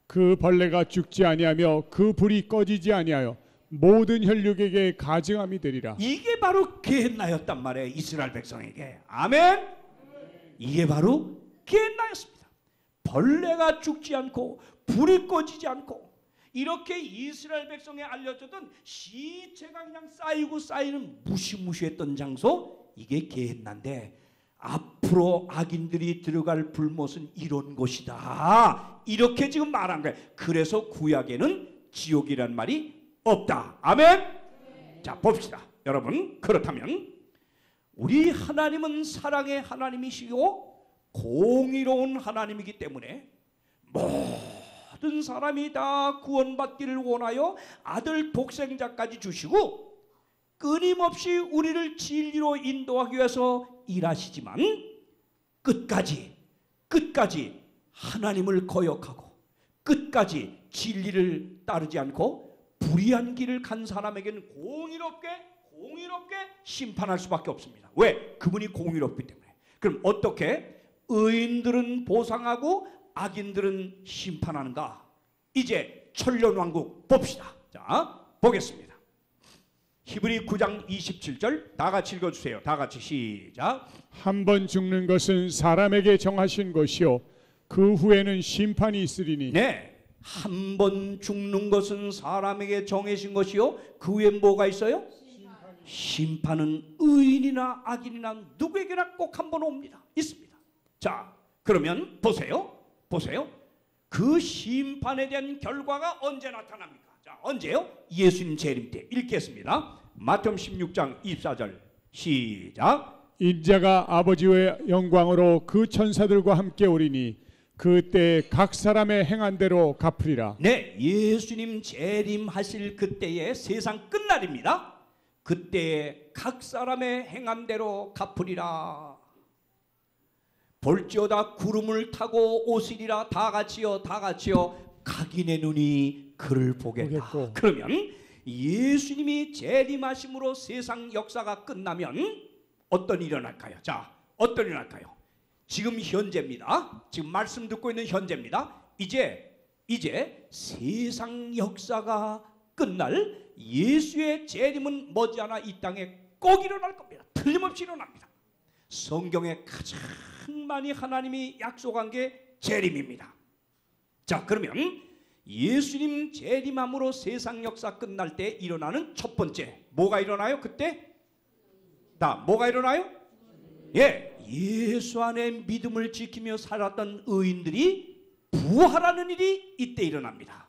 그 벌레가 죽지 아니하며 그 불이 꺼지지 아니하여 모든 혈육에게 가증함이 되리라. 이게 바로 게헨나였단 말이에요. 이스라엘 백성에게. 아멘. 이게 바로 게헨나였습니다. 벌레가 죽지 않고 불이 꺼지지 않고 이렇게 이스라엘 백성에 알려졌던 시체가 그냥 쌓이고 쌓이는 무시무시했던 장소, 이게 게헨나인데 앞으로 악인들이 들어갈 불못은 이런 곳이다. 이렇게 지금 말한 거예요. 그래서 구약에는 지옥이란 말이 없다. 아멘. 자, 봅시다. 여러분, 그렇다면 우리 하나님은 사랑의 하나님이시고 공의로운 하나님이기 때문에 모든 사람이 다 구원받기를 원하여 아들 독생자까지 주시고 끊임없이 우리를 진리로 인도하기 위해서 일하시지만 끝까지 하나님을 거역하고 끝까지 진리를 따르지 않고 불의한 길을 간 사람에게는 공의롭게 심판할 수밖에 없습니다. 왜? 그분이 공의롭기 때문에. 그럼 어떻게 의인들은 보상하고 악인들은 심판하는가? 이제 천년왕국 봅시다. 자, 보겠습니다. 히브리 9장 27절 다 같이 읽어주세요. 다 같이 시작. 한 번 죽는 것은 사람에게 정하신 것이요 그 후에는 심판이 있으리니. 네, 한 번 죽는 것은 사람에게 정해진 것이요 그 후에 뭐가 있어요? 심판은 의인이나 악인이나 누구에게나 꼭 한 번 옵니다. 있습니다. 자, 그러면 보세요. 그 심판에 대한 결과가 언제 나타납니까? 자, 언제요? 예수님 재림 때. 읽겠습니다. 마태복음 16장 24절 시작. 인자가 아버지의 영광으로 그 천사들과 함께 오리니 그때 각 사람의 행한 대로 갚으리라. 네, 예수님 재림하실 그때의 세상 끝날입니다. 그때에 각 사람의 행한 대로 갚으리라. 볼지어다 구름을 타고 오시리라. 다 같이요 각인의 눈이 그를 보겠다. 그러면 예수님이 재림하심으로 세상 역사가 끝나면 어떤 일이 일어날까요? 자, 어떤 일이 일어날까요? 지금 현재입니다. 지금 말씀 듣고 있는 현재입니다. 이제 세상 역사가 끝날 예수의 재림은 머지않아 이 땅에 꼭 일어날 겁니다. 틀림없이 일어납니다. 성경에 가장 많이 하나님이 약속한 게 재림입니다. 자, 그러면 예수님 재림함으로 세상 역사 끝날 때 일어나는 첫 번째 뭐가 일어나요? 그때 뭐가 일어나요? 예수 안에 믿음을 지키며 살았던 의인들이 부활하는 일이 이때 일어납니다.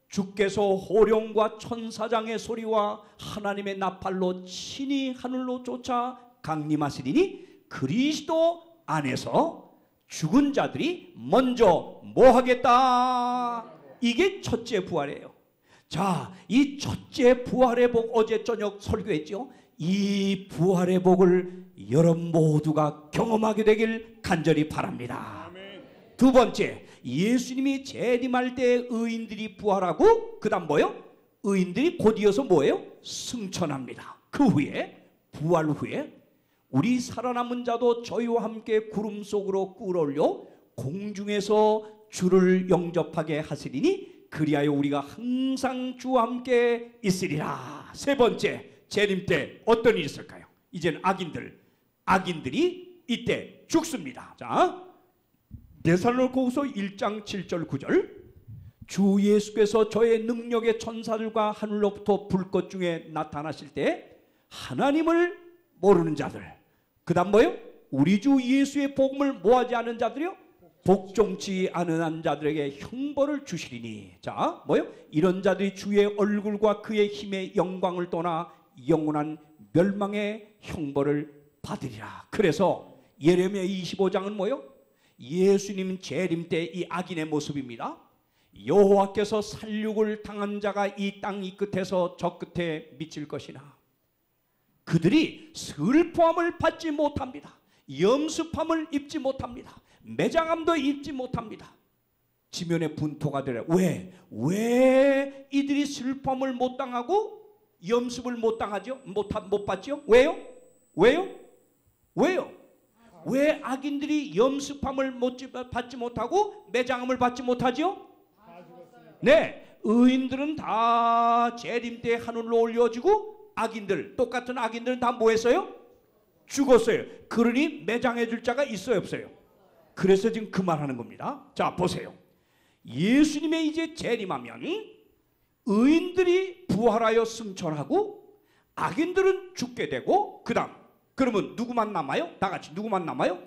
주께서 호령과 천사장의 소리와 하나님의 나팔로 친히 하늘로 쫓아 강림하시리니 그리스도 안에서 죽은 자들이 먼저 뭐 하겠다? 이게 첫째 부활이에요. 자, 이 첫째 부활의 복 어제 저녁 설교했죠. 이 부활의 복을 여러분 모두가 경험하게 되길 간절히 바랍니다. 두 번째, 예수님이 재림할 때 의인들이 부활하고 그 다음 뭐요? 의인들이 곧 이어서 뭐예요? 승천합니다. 그 후에 부활 후에 우리 살아남은 자도 저희와 함께 구름 속으로 끌어올려 공중에서 주를 영접하게 하시리니 그리하여 우리가 항상 주와 함께 있으리라. 세 번째, 재림 때 어떤 일이 있을까요? 이제는 악인들이 이때 죽습니다. 자, 데살로니가후서 1장 7절 9절 주 예수께서 저의 능력의 천사들과 하늘로부터 불꽃 중에 나타나실 때 하나님을 모르는 자들, 그 다음 뭐요? 우리 주 예수의 복음을 모하지 않은 자들이요? 복종치 않은 자들에게 형벌을 주시리니. 자, 뭐요? 이런 자들이 주의 얼굴과 그의 힘의 영광을 떠나 영원한 멸망의 형벌을 받으리라. 그래서 예레미야 25장은 뭐요? 예수님 재림 때 이 악인의 모습입니다. 여호와께서 살육을 당한 자가 이 땅 이 끝에서 저 끝에 미칠 것이나 그들이 슬퍼함을 받지 못합니다. 염습함을 입지 못합니다. 매장함도 입지 못합니다. 지면에 분토가 되려. 왜 이들이 슬픔을 못 당하고 염습을 못 당하죠? 못 받죠? 왜요? 왜 악인들이 염습함을 받지 못하고 매장함을 받지 못하죠? 네, 의인들은 다 재림 때 하늘로 올려지고 똑같은 악인들은 다 뭐 했어요? 죽었어요. 그러니 매장해 줄 자가 있어요, 없어요? 그래서 지금 그 말하는 겁니다. 자, 보세요. 예수님의 이제 재림하면 의인들이 부활하여 승천하고 악인들은 죽게 되고 그 다음 그러면 누구만 남아요? 다 같이 누구만 남아요?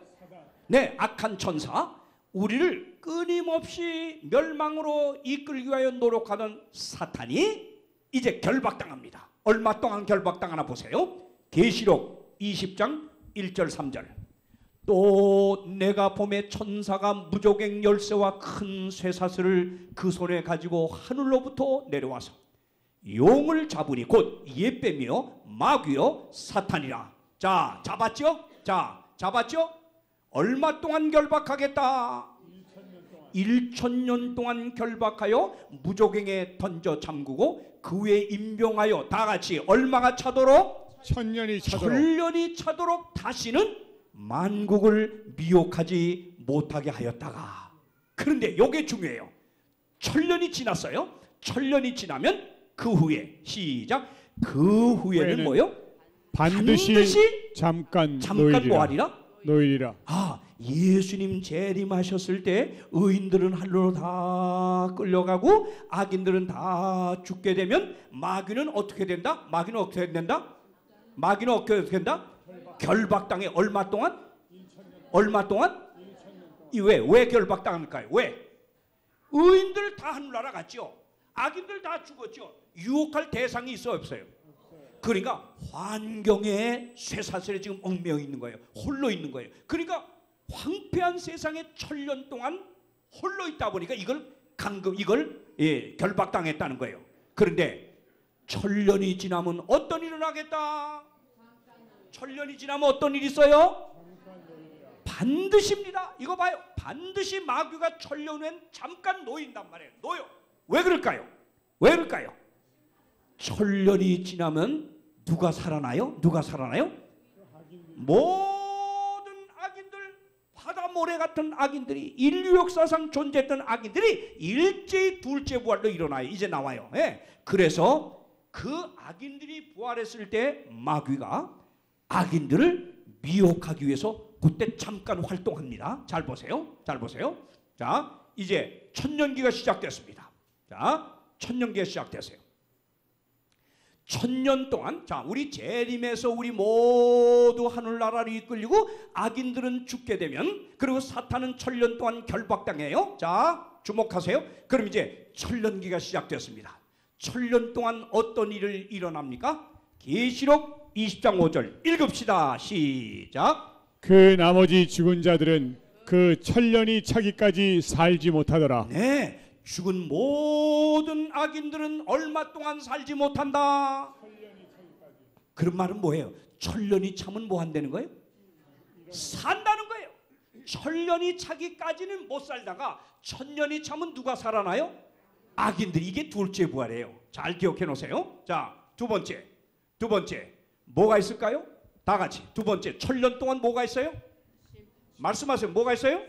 네, 악한 천사. 우리를 끊임없이 멸망으로 이끌기 위하여 노력하던 사탄이 이제 결박당합니다. 얼마 동안 결박당하나 보세요. 계시록 20장 1절 3절. 또 내가 봄에 천사가 무조갱 열쇠와 큰 쇠사슬을 그 손에 가지고 하늘로부터 내려와서 용을 잡으니 곧 옛뱀이요 마귀요 사탄이라. 자, 잡았죠? 자, 잡았죠? 얼마 동안 결박하겠다? 1000년 동안 결박하여 무조갱에 던져 잠그고 그 위에 임병하여 다 같이 얼마가 차도록? 천년이 차도록. 천년이 차도록 다시는 만국을 미혹하지 못하게 하였다가. 그런데 이게 중요해요. 천년이 지났어요. 천년이 지나면 그 후에 시작. 그 후에는 뭐요? 반드시 잠깐 뭐 하리라? 노일이라. 아, 예수님 재림하셨을 때 의인들은 하늘로 다 끌려가고 악인들은 다 죽게 되면 마귀는 어떻게 된다? 마귀는 어떻게 된다? 마귀는 어떻게 된다? 결박당해. 얼마 동안? 얼마 동안? 왜 결박당할까요? 왜? 의인들 다 하늘나라 갔죠. 악인들 다 죽었죠. 유혹할 대상이 있어 없어요? 그러니까 환경에 쇠사슬에 지금 얽매여 있는 거예요. 홀로 있는 거예요. 그러니까 황폐한 세상에 천년 동안 홀로 있다 보니까 이걸 결박당했다는 거예요. 그런데 천년이 지나면 어떤 일이 일어나겠다? 천년이 지나면 어떤 일이 있어요? 반드시입니다. 이거 봐요. 반드시 마귀가 천년 후엔 잠깐 놓인단 말이에요. 놓여. 왜 그럴까요? 왜 그럴까요? 천년이 지나면 누가 살아나요? 누가 살아나요? 모든 악인들, 바다 모래 같은 악인들이, 인류 역사상 존재했던 악인들이 일제히 둘째 부활로 일어나요. 이제 나와요. 예. 그래서 그 악인들이 부활했을 때 마귀가 악인들을 미혹하기 위해서 그때 잠깐 활동합니다. 잘 보세요. 잘 보세요. 자, 이제 천년기가 시작됐습니다. 자, 천년기가 시작됐어요. 천년 동안, 자, 우리 재림에서 우리 모두 하늘나라로 이끌리고 악인들은 죽게 되면, 그리고 사탄은 천년 동안 결박당해요. 자, 주목하세요. 그럼 이제 천년기가 시작됐습니다. 천년 동안 어떤 일을 일어납니까? 계시록 20장 5절 읽읍시다. 시작. 그 나머지 죽은 자들은 그 천년이 차기까지 살지 못하더라. 네, 죽은 모든 악인들은 얼마 동안 살지 못한다? 그런 말은 뭐예요? 천년이 차면 뭐 한다는 거예요? 산다는 거예요. 천년이 차기까지는 못 살다가 천년이 차면 누가 살아나요? 악인들이. 이게 둘째 부활이에요. 잘 기억해 놓으세요. 자, 두 번째 뭐가 있을까요? 다 같이 두 번째, 천년 동안 뭐가 있어요? 말씀하세요. 뭐가 있어요?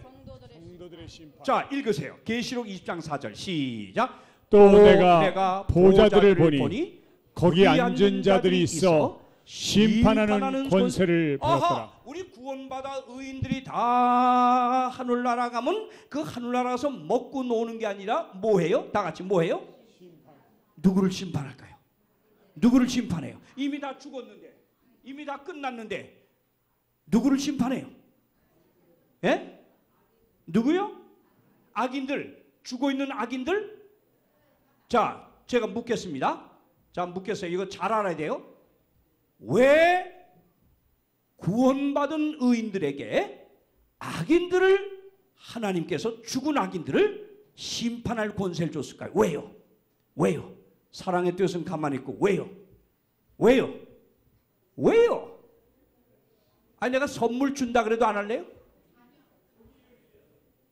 성도들의 심판. 자, 읽으세요. 계시록 20장 4절 시작. 또 내가 보좌들을 보니 거기 앉은 자들이 있어 심판하는 권세를 받았더라. 우리 구원받아 의인들이 다 하늘나라 가면 그 하늘나라 가서 먹고 노는 게 아니라 뭐해요? 다 같이 뭐해요? 누구를 심판할까요? 누구를 심판해요? 이미 다 죽었는데, 이미 다 끝났는데 누구를 심판해요? 예? 누구요? 악인들, 죽어있는 악인들? 자, 제가 묻겠습니다. 자, 묻겠어요. 이거 잘 알아야 돼요. 왜 구원받은 의인들에게 악인들을, 하나님께서 죽은 악인들을 심판할 권세를 줬을까요? 왜요? 왜요? 사랑의 뜻은 가만히 있고 왜요? 왜요? 왜요? 아니, 내가 선물 준다 그래도 안 할래요?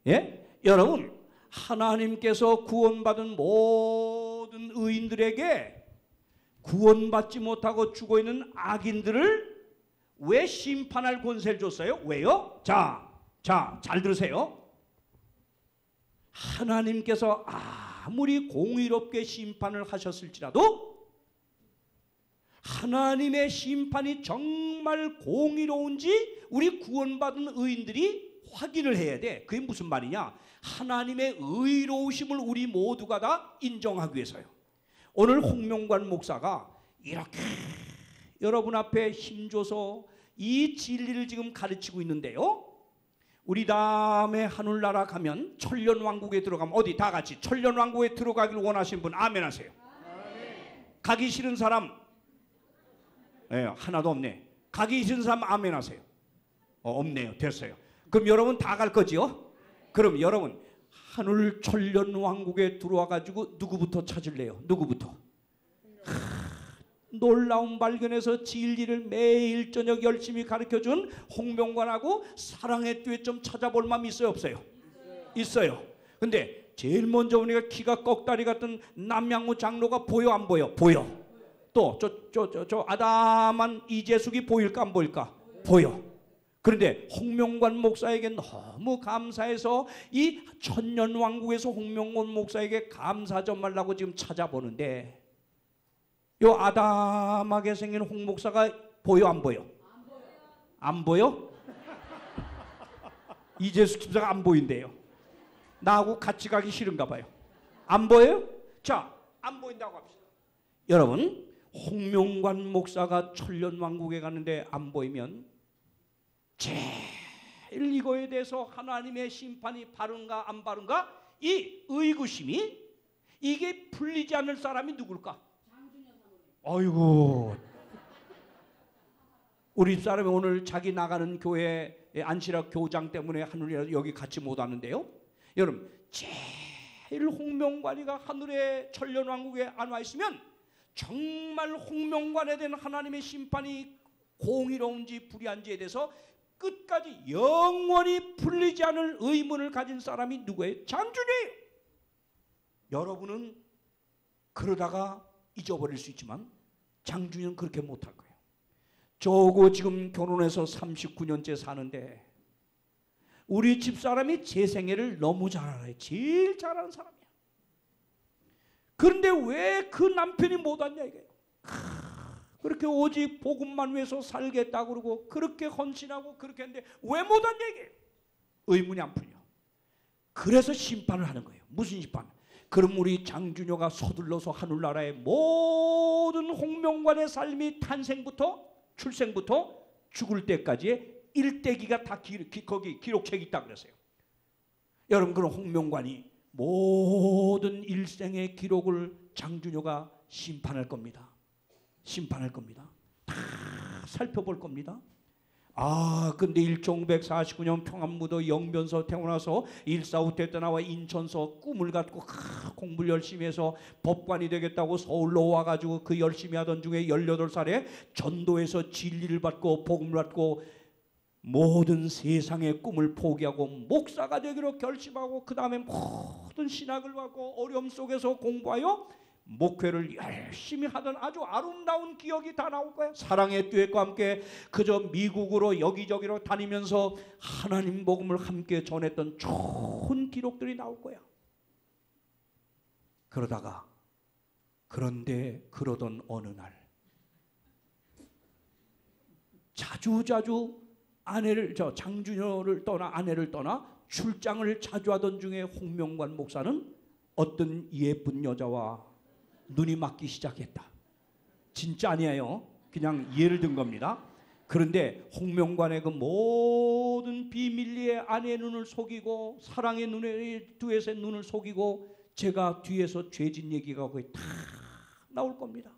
예? 여러분, 하나님께서 구원받은 모든 의인들에게 구원받지 못하고 죽어있는 악인들을 왜 심판할 권세를 줬어요? 왜요? 자, 잘 들으세요. 하나님께서 아무리 공의롭게 심판을 하셨을지라도 하나님의 심판이 정말 공의로운지 우리 구원받은 의인들이 확인을 해야 돼. 그게 무슨 말이냐? 하나님의 의로우심을 우리 모두가 다 인정하기 위해서요. 오늘 홍명관 목사가 이렇게 여러분 앞에 힘줘서 이 진리를 지금 가르치고 있는데요. 우리 다음에 하늘나라 가면 천년왕국에 들어가면 어디 다 같이 천년왕국에 들어가기를 원하시는 분 아멘 하세요. 가기 싫은 사람 하나도 없네. 가기 싫은 사람 아멘 하세요. 없네요. 됐어요. 그럼 여러분 다 갈 거지요? 그럼 여러분 하늘 천년왕국에 들어와 가지고 누구부터 찾을래요? 누구부터? 놀라운 발견에서 진리를 매일 저녁 열심히 가르쳐준 홍명관하고 사랑의 듀엣 좀 찾아볼 마음이 있어요? 없어요? 있어요. 근데 제일 먼저 우리가 키가 꺽다리 같은 남양무 장로가 보여 안 보여? 보여. 또 저 아담한 이재숙이 보일까 안 보일까? 보여. 그런데 홍명관 목사에게 너무 감사해서 이 천년왕국에서 홍명관 목사에게 감사 좀 하려고 지금 찾아보는데 요 아담하게 생긴 홍 목사가 보여 안 보여? 안 보여? 이재숙 집사가 안 보인대요. 나하고 같이 가기 싫은가 봐요. 안 보여요? 자, 안 보인다고 합시다. 여러분, 홍명관 목사가 천년왕국에 가는데 안 보이면 제일 이거에 대해서 하나님의 심판이 바른가 안 바른가? 이 의구심이 이게 풀리지 않을 사람이 누굴까? 아이고, 우리 집사람이 오늘 자기 나가는 교회 안시락 교장 때문에 하늘에 여기 같이 못 왔는데요. 여러분, 제일 홍명관이가 하늘의 천년왕국에 안 와 있으면 정말 홍명관에 대한 하나님의 심판이 공의로운지 불의한지에 대해서 끝까지 영원히 풀리지 않을 의문을 가진 사람이 누구예요? 장준이에요. 여러분은 그러다가 잊어버릴 수 있지만 장준이는 그렇게 못할 거예요. 저거 지금 결혼해서 39년째 사는데 우리 집사람이 제 생애를 너무 잘 알아요. 제일 잘하는 사람이야. 그런데 왜 그 남편이 못 왔냐 이거예요. 그렇게 오직 복음만 위해서 살겠다 그러고 그렇게 헌신하고 그렇게 했는데 왜 못 왔냐 이게 의문이 안 풀려. 그래서 심판을 하는 거예요. 무슨 심판? 그럼 우리 장준효가 서둘러서 하늘나라의 모든 홍명관의 삶이 탄생부터 출생부터 죽을 때까지의 일대기가 다 거기 기록책이 있다 그랬어요. 여러분 그럼 홍명관이 모든 일생의 기록을 장준효가 심판할 겁니다. 심판할 겁니다. 다 살펴볼 겁니다. 근데 1949년 평안무도 영변서 태어나서 일사후퇴 때 나와 인천서 꿈을 갖고 공부를 열심히 해서 법관이 되겠다고 서울로 와가지고 그 열심히 하던 중에 18살에 전도에서 진리를 받고 복음을 받고 모든 세상의 꿈을 포기하고 목사가 되기로 결심하고 그 다음에 모든 신학을 받고 어려움 속에서 공부하여 목회를 열심히 하던 아주 아름다운 기억이 다 나올 거야. 사랑의 듀엣과 함께 그저 미국으로 여기저기로 다니면서 하나님 복음을 함께 전했던 좋은 기록들이 나올 거야. 그러던 어느 날 자주자주 아내를 떠나 출장을 자주 하던 중에 홍명관 목사는 어떤 예쁜 여자와 눈이 맞기 시작했다. 진짜 아니에요. 그냥 예를 든 겁니다. 그런데 홍명관의 그 모든 비밀리에 아내의 눈을 속이고 사랑의 눈에 듀엣의 눈을 속이고 제가 뒤에서 죄진 얘기가 거의 다 나올 겁니다.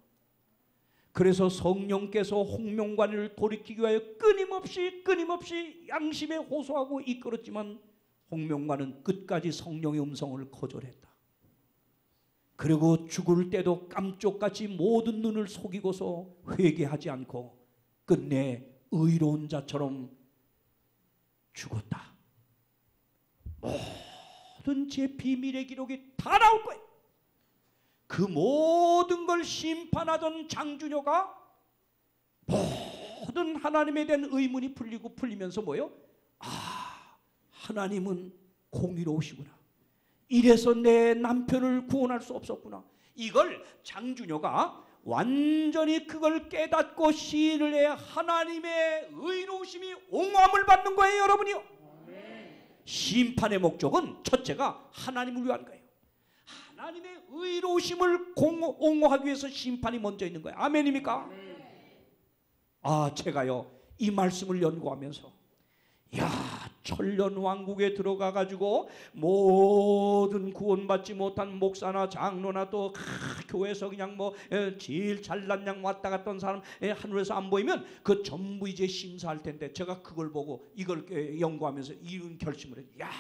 그래서 성령께서 홍명관을 돌이키기 위하여 끊임없이 양심에 호소하고 이끌었지만 홍명관은 끝까지 성령의 음성을 거절했다. 그리고 죽을 때도 깜쪽같이 모든 눈을 속이고서 회개하지 않고 끝내 의로운 자처럼 죽었다. 모든 제 비밀의 기록이 다 나올 거예요. 그 모든 걸 심판하던 장준효가 모든 하나님에 대한 의문이 풀리면서 뭐예요? 하나님은 공의로우시구나. 이래서 내 남편을 구원할 수 없었구나. 이걸 장준효가 완전히 그걸 깨닫고 시인을 해 하나님의 의로우심이 옹호함을 받는 거예요, 여러분이요. 심판의 목적은 첫째가 하나님을 위한 거예요. 하나님의 의로우심을 옹호하기 위해서 심판이 먼저 있는 거예요. 아멘입니까? 제가요 이 말씀을 연구하면서 야, 천년왕국에 들어가 가지고 모든 구원받지 못한 목사나 장로나 또 교회에서 그냥 뭐 제일 잘난 양 왔다 갔던 사람 하늘에서 안 보이면 그 전부 이제 심사할 텐데, 제가 그걸 보고 이걸 연구하면서 이런 결심을 했어요. 야,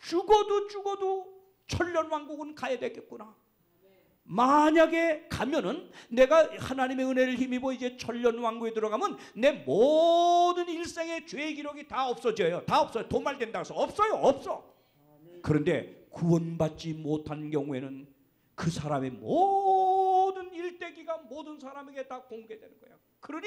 죽어도 천년왕국은 가야 되겠구나. 만약에 가면은 내가 하나님의 은혜를 힘입어 이제 천년왕국에 들어가면 내 모든 일생의 죄 기록이 다 없어져요. 다 없어요. 도말된다고 해서 없어요. 없어. 그런데 구원받지 못한 경우에는 그 사람의 모든 일대기가 모든 사람에게 다 공개되는 거야. 그러니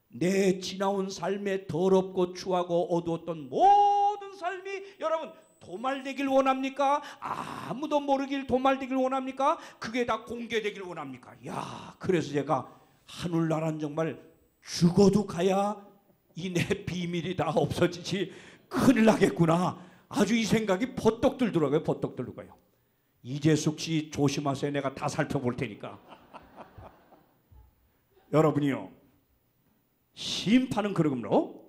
내 지나온 삶에 더럽고 추하고 어두웠던 모든 삶이 여러분 도말되길 원합니까? 아무도 모르길 도말되길 원합니까? 그게 다 공개되길 원합니까? 야, 그래서 제가 하늘나라는 정말 죽어도 가야 이 내 비밀이 다 없어지지 큰일 나겠구나. 아주 이 생각이 버떡 들더라고요. 버떡 들고요. 이재숙 씨 조심하세요. 내가 다 살펴볼 테니까. 여러분이요, 심판은 그러므로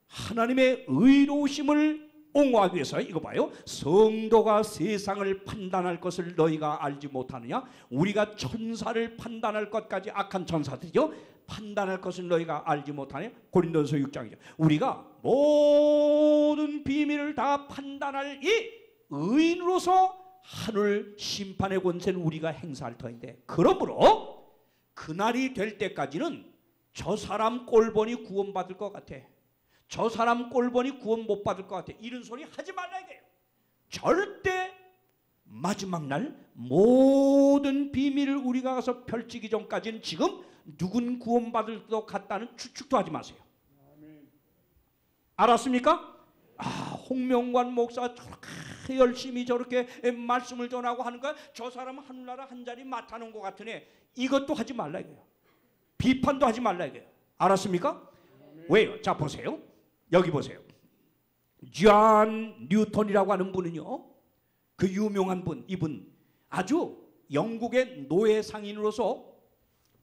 하나님의 의로우심을 옹호하기 위해서 이거 봐요. 성도가 세상을 판단할 것을 너희가 알지 못하느냐? 우리가 천사를 판단할 것까지, 악한 천사들이죠, 판단할 것을 너희가 알지 못하느냐? 고린도전서 6장이죠. 우리가 모든 비밀을 다 판단할 이 의인으로서 하늘 심판의 권세는 우리가 행사할 터인데, 그러므로 그날이 될 때까지는 저 사람 꼴보니 구원받을 것 같아, 저 사람 꼴보니 구원 못 받을 것 같아, 이런 소리 하지 말라 이거예요. 절대 마지막 날 모든 비밀을 우리가 가서 펼치기 전까지는 지금 누군 구원받을 것 같다는 추측도 하지 마세요. 알았습니까? 홍명관 목사 저렇게 열심히 저렇게 말씀을 전하고 하는 거야. 저 사람은 하늘나라 한 자리 맡아놓은 것 같으네. 이것도 하지 말라 이거예요. 비판도 하지 말라 이거예요. 알았습니까? 왜요? 자, 보세요. 여기 보세요. 존 뉴턴이라고 하는 분은요, 그 유명한 분, 이분 아주 영국의 노예 상인으로서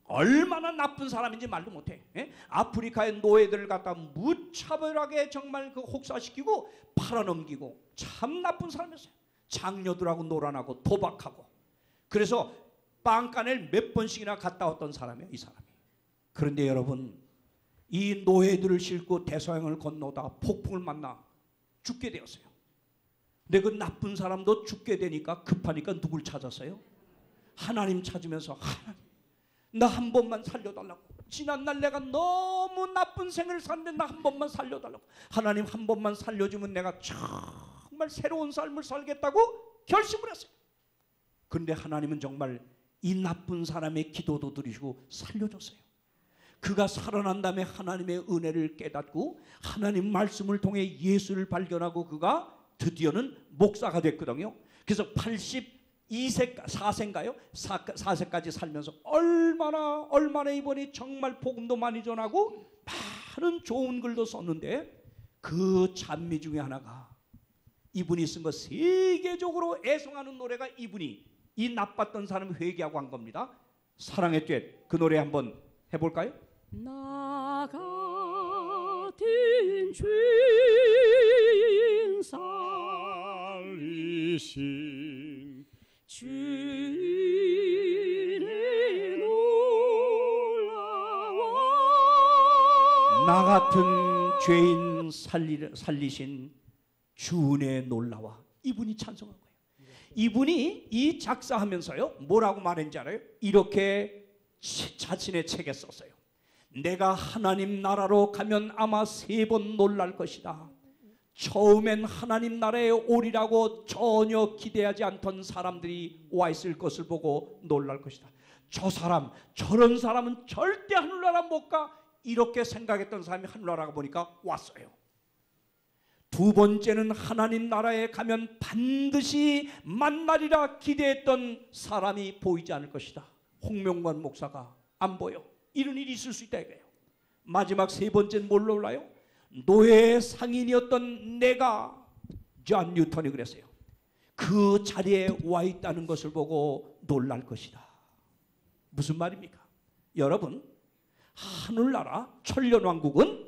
얼마나 나쁜 사람인지 말도 못해. 아프리카의 노예들을 갖다 무차별하게 정말 그 혹사시키고 팔아넘기고 참 나쁜 사람이었어요. 장녀들하고 놀아나고 도박하고. 그래서 빵간을 몇 번씩이나 갔다 왔던 사람이에요, 이 사람이. 그런데 여러분, 이 노예들을 싣고 대서양을 건너다 폭풍을 만나 죽게 되었어요. 근데 그 나쁜 사람도 죽게 되니까 급하니까 누굴 찾았어요? 하나님 찾으면서, 하나님, 나 한 번만 살려달라고. 지난날 내가 너무 나쁜 생을 샀는데 나 한 번만 살려달라고. 하나님 한 번만 살려주면 내가 정말 새로운 삶을 살겠다고 결심을 했어요. 그런데 하나님은 정말 이 나쁜 사람의 기도도 들으시고 살려줬어요. 그가 살아난 다음에 하나님의 은혜를 깨닫고 하나님 말씀을 통해 예수를 발견하고 그가 드디어는 목사가 됐거든요. 그래서 82세, 4세까지 살면서 얼마나 이번에 정말 복음도 많이 전하고 많은 좋은 글도 썼는데, 그 찬미 중에 하나가 이분이 쓴 거, 세계적으로 애송하는 노래가 이분이 이 나빴던 사람을 회개하고 한 겁니다. 사랑의 듀엣, 그 노래 한번 해볼까요? 나 같은 죄인 살리신 주인의 놀라워. 나 같은 죄인 살리신 주은의 놀라와. 이분이 찬송한 거예요. 이분이 이 작사하면서요, 뭐라고 말했는지 알아요? 이렇게 자신의 책에 썼어요. 내가 하나님 나라로 가면 아마 3번 놀랄 것이다. 처음엔 하나님 나라에 오리라고 전혀 기대하지 않던 사람들이 와 있을 것을 보고 놀랄 것이다. 저 사람, 저런 사람은 절대 하늘나라 못 가, 이렇게 생각했던 사람이 하늘나라 보니까 왔어요. 두 번째는 하나님 나라에 가면 반드시 만나리라 기대했던 사람이 보이지 않을 것이다. 홍명관 목사가 안 보여. 이런 일이 있을 수 있다 이거예요. 마지막 3번째는 뭘 놀라요? 노예 상인이었던 내가, 존 뉴턴이 그랬어요. 그 자리에 와 있다는 것을 보고 놀랄 것이다. 무슨 말입니까? 여러분, 하늘나라 천년왕국은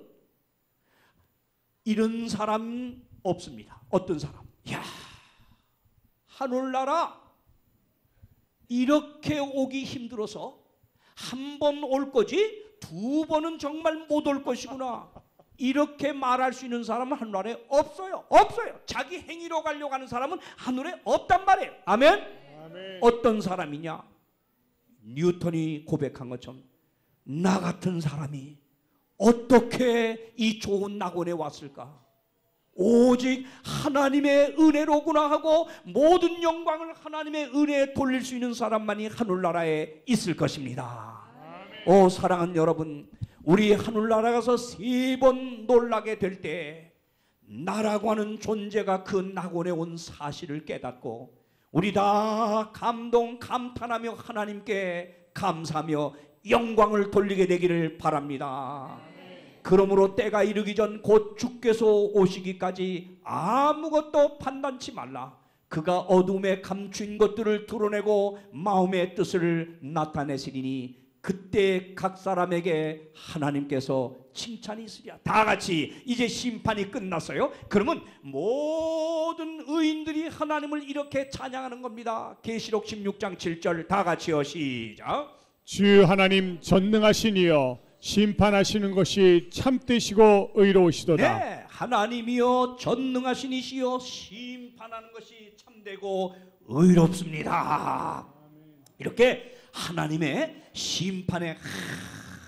이런 사람 없습니다. 어떤 사람? 야, 하늘나라 이렇게 오기 힘들어서 한 번 올 거지 두 번은 정말 못 올 것이구나. 이렇게 말할 수 있는 사람은 하늘나라에 없어요. 없어요. 자기 행위로 가려고 하는 사람은 하늘에 없단 말이에요. 아멘? 아멘. 어떤 사람이냐? 뉴턴이 고백한 것처럼 나 같은 사람이 어떻게 이 좋은 낙원에 왔을까? 오직 하나님의 은혜로구나 하고 모든 영광을 하나님의 은혜에 돌릴 수 있는 사람만이 하늘나라에 있을 것입니다. 오 사랑하는 여러분, 우리 하늘나라 가서 3번 놀라게 될 때 나라고 하는 존재가 그 낙원에 온 사실을 깨닫고 우리 다 감탄하며 하나님께 감사하며 영광을 돌리게 되기를 바랍니다. 그러므로 때가 이르기 전 곧 주께서 오시기까지 아무것도 판단치 말라. 그가 어둠에 감춘 것들을 드러내고 마음의 뜻을 나타내시리니 그때 각 사람에게 하나님께서 칭찬이 있으리라. 다 같이 이제 심판이 끝났어요. 그러면 모든 의인들이 하나님을 이렇게 찬양하는 겁니다. 계시록 16장 7절 다 같이요. 시작. 주 하나님 전능하신 이여 심판하시는 것이 참되시고 의로우시도다. 네, 하나님이여 전능하신 이시여 심판하는 것이 참되고 의롭습니다. 이렇게 하나님의 심판에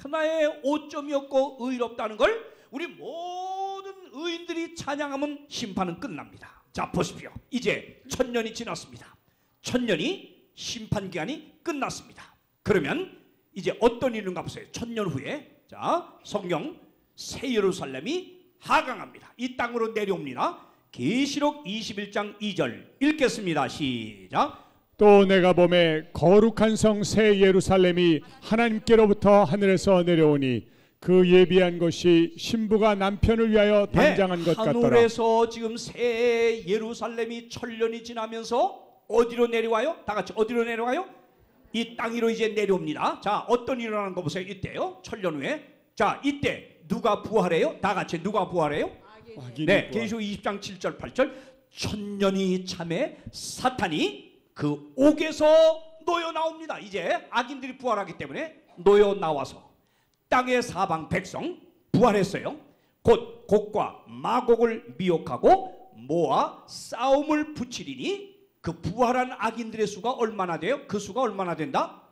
하나의 오점이 없고 의롭다는 걸 우리 모든 의인들이 찬양하면 심판은 끝납니다. 자 보십시오. 이제 1000년이 지났습니다. 1000년이 심판기간이 끝났습니다. 그러면 이제 어떤 일인가 보세요. 1000년 후에 자 성경 새 예루살렘이 하강합니다. 이 땅으로 내려옵니다. 계시록 21장 2절 읽겠습니다. 시작. 또 내가 보매 거룩한 성 새 예루살렘이 하나님께로부터 하늘에서 내려오니 그 예비한 것이 신부가 남편을 위하여 단장한 것 같더라. 하늘에서 지금 새 예루살렘이 1000년이 지나면서 어디로 내려와요? 다 같이 어디로 내려와요? 이 땅 위로 이제 내려옵니다. 자 어떤 일이 일어나는 거 보세요. 이때요. 1000년 후에. 자 이때 누가 부활해요? 다 같이 누가 부활해요? 네, 계시록 20장 7절 8절 1000년이 참에 사탄이 그 옥에서 놓여 나옵니다. 이제 악인들이 부활하기 때문에 놓여 나와서 땅의 사방 백성 부활했어요. 곧 곡과 마곡을 미혹하고 모아 싸움을 붙이리니 그 부활한 악인들의 수가 얼마나 돼요? 그 수가 얼마나 된다?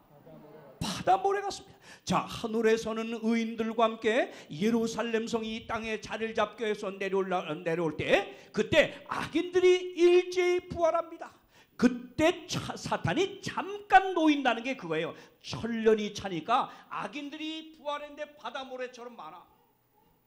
바다모래 같습니다. 자 하늘에서는 의인들과 함께 예루살렘 성이 이 땅에 자리를 잡기 위해서 내려올 때 그때 악인들이 일제히 부활합니다. 그때 사탄이 잠깐 놓인다는 게 그거예요. 1000년이 차니까 악인들이 부활했는데 바다모래처럼 많아.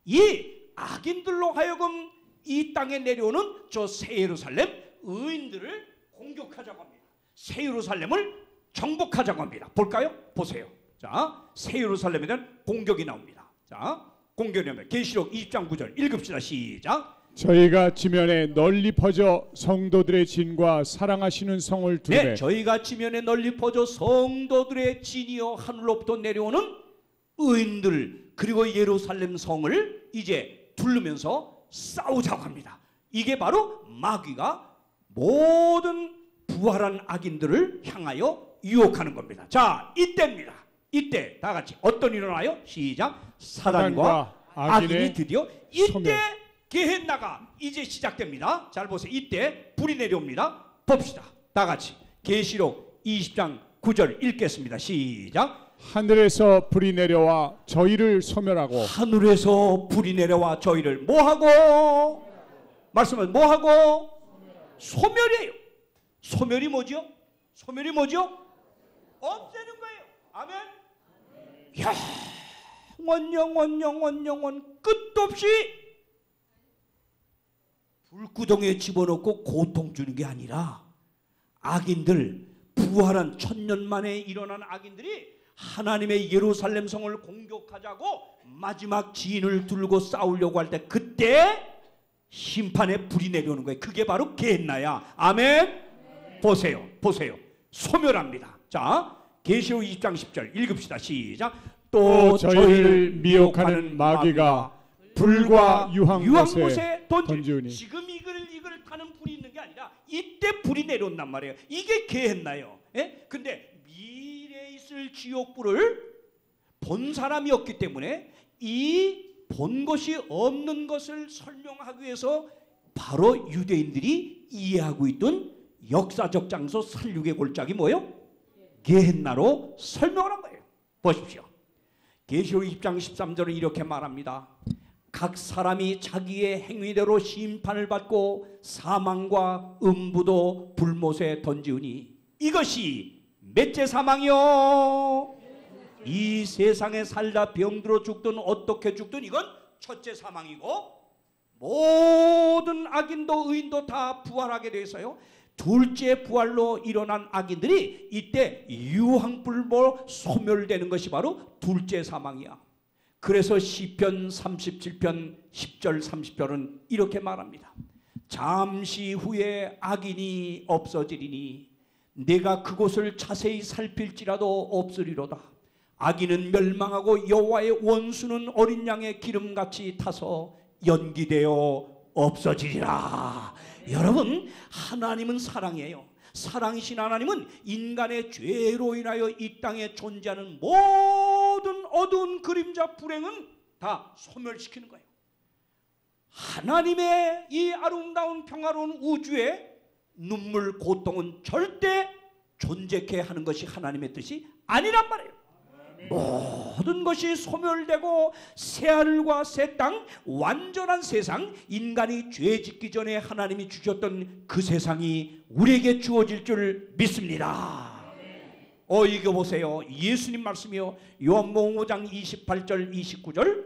이 악인들로 하여금 이 땅에 내려오는 저 새 예루살렘 의인들을 공격하자고 합니다. 새 예루살렘을 정복하자고 합니다. 볼까요? 보세요. 자, 새 예루살렘에 대한 공격이 나옵니다. 자, 공격이 나옵니다. 계시록 20장 9절 읽읍시다. 시작. 저희가 지면에 널리 퍼져 성도들의 진과 사랑하시는 성을 두매. 네, 저희가 지면에 널리 퍼져 성도들의 진이여 하늘로부터 내려오는 의인들 그리고 예루살렘 성을 이제 둘르면서 싸우자고 합니다. 이게 바로 마귀가 모든 부활한 악인들을 향하여 유혹하는 겁니다. 자, 이때입니다. 이때 다 같이 어떤 일이 일어나요? 시작. 사단과 악인이 드디어 이때 게헨나가 이제 시작됩니다. 잘 보세요. 이때 불이 내려옵니다. 봅시다. 다 같이 계시록 20장 9절 읽겠습니다. 시작. 하늘에서 불이 내려와 저희를 소멸하고. 하늘에서 불이 내려와 저희를 뭐하고? 말씀은 뭐하고? 소멸이에요. 소멸이 뭐죠? 소멸이 뭐죠? 없애는 거예요. 아멘. 야, 원영 끝도 없이 불구덩이에 집어넣고 고통 주는 게 아니라 악인들 부활한 1000년 만에 일어난 악인들이 하나님의 예루살렘 성을 공격하자고 마지막 진을 들고 싸우려고 할 때 그때 심판의 불이 내려오는 거예요. 그게 바로 게헨나야. 아멘. 보세요. 소멸합니다. 자, 계시록 20장 10절 읽읍시다. 시작. 또 저희를 미혹하는 마귀가 불과 유황못에 던지우니. 지금 이걸 타는 불이 있는 게 아니라 이때 불이 내려온단 말이에요. 이게 개했나요? 예? 근데 미래에 있을 지옥불을 본 사람이 없기 때문에 이 본 것이 없는 것을 설명하기 위해서 바로 유대인들이 이해하고 있던 역사적 장소 살육의 골짜기 뭐예요? 게헨나로 설명을 한 거예요. 보십시오. 계시록 20장 13절은 이렇게 말합니다. 각 사람이 자기의 행위대로 심판을 받고 사망과 음부도 불못에 던지우니 이것이 몇째 사망이요? 이 세상에 살다 병들어 죽든 어떻게 죽든 이건 첫째 사망이고, 모든 악인도 의인도 다 부활하게 돼 있어요. 둘째 부활로 일어난 악인들이 이때 유황불로 소멸되는 것이 바로 둘째 사망이야. 그래서 시편 37편 10절 30절은 이렇게 말합니다. 잠시 후에 악인이 없어지리니 내가 그곳을 자세히 살필지라도 없으리로다. 악인은 멸망하고 여호와의 원수는 어린 양의 기름같이 타서 연기되어 없어지리라. 여러분, 하나님은 사랑이에요. 사랑이신 하나님은 인간의 죄로 인하여 이 땅에 존재하는 모든 어두운 그림자 불행은 다 소멸시키는 거예요. 하나님의 이 아름다운 평화로운 우주에 눈물 고통은 절대 존재케 하는 것이 하나님의 뜻이 아니란 말이에요. 모든 것이 소멸되고 새하늘과 새 땅, 완전한 세상, 인간이 죄 짓기 전에 하나님이 주셨던 그 세상이 우리에게 주어질 줄 믿습니다. 이거 보세요. 예수님 말씀이요. 요한복음 5장 28절 29절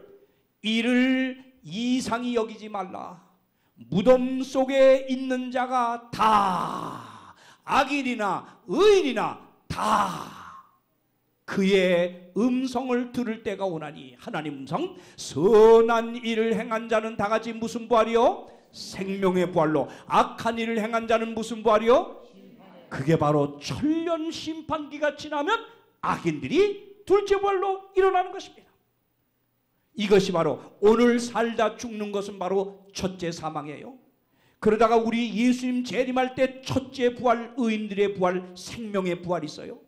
이를 이상히 여기지 말라. 무덤 속에 있는 자가 다 악인이나 의인이나 다 그의 음성을 들을 때가 오나니. 하나님 음성. 선한 일을 행한 자는 다 같이 무슨 부활이요? 생명의 부활로. 악한 일을 행한 자는 무슨 부활이요? 그게 바로 천년 심판기가 지나면 악인들이 둘째 부활로 일어나는 것입니다. 이것이 바로 오늘 살다 죽는 것은 바로 첫째 사망이에요. 그러다가 우리 예수님 재림할 때 첫째 부활, 의인들의 부활, 생명의 부활이 있어요.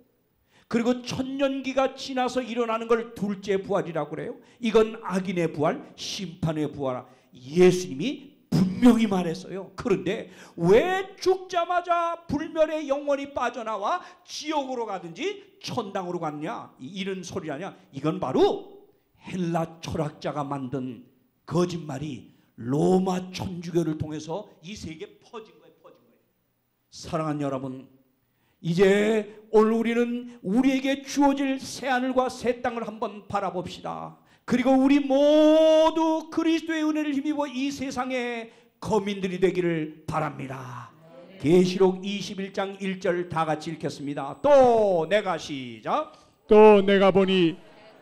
그리고 천년기가 지나서 일어나는 걸 둘째 부활이라고 그래요. 이건 악인의 부활, 심판의 부활. 예수님이 분명히 말했어요. 그런데 왜 죽자마자 불멸의 영혼이 빠져나와 지옥으로 가든지 천당으로 갔냐, 이런 소리 하냐? 이건 바로 헬라 철학자가 만든 거짓말이 로마 천주교를 통해서 이 세계에 퍼진 거예요. 사랑하는 여러분, 이제 오늘 우리는 우리에게 주어질 새하늘과 새 땅을 한번 바라봅시다. 그리고 우리 모두 그리스도의 은혜를 힘입어 이 세상의 거민들이 되기를 바랍니다. 계시록 21장 1절 다 같이 읽겠습니다. 또 내가 시작. 또 내가 보니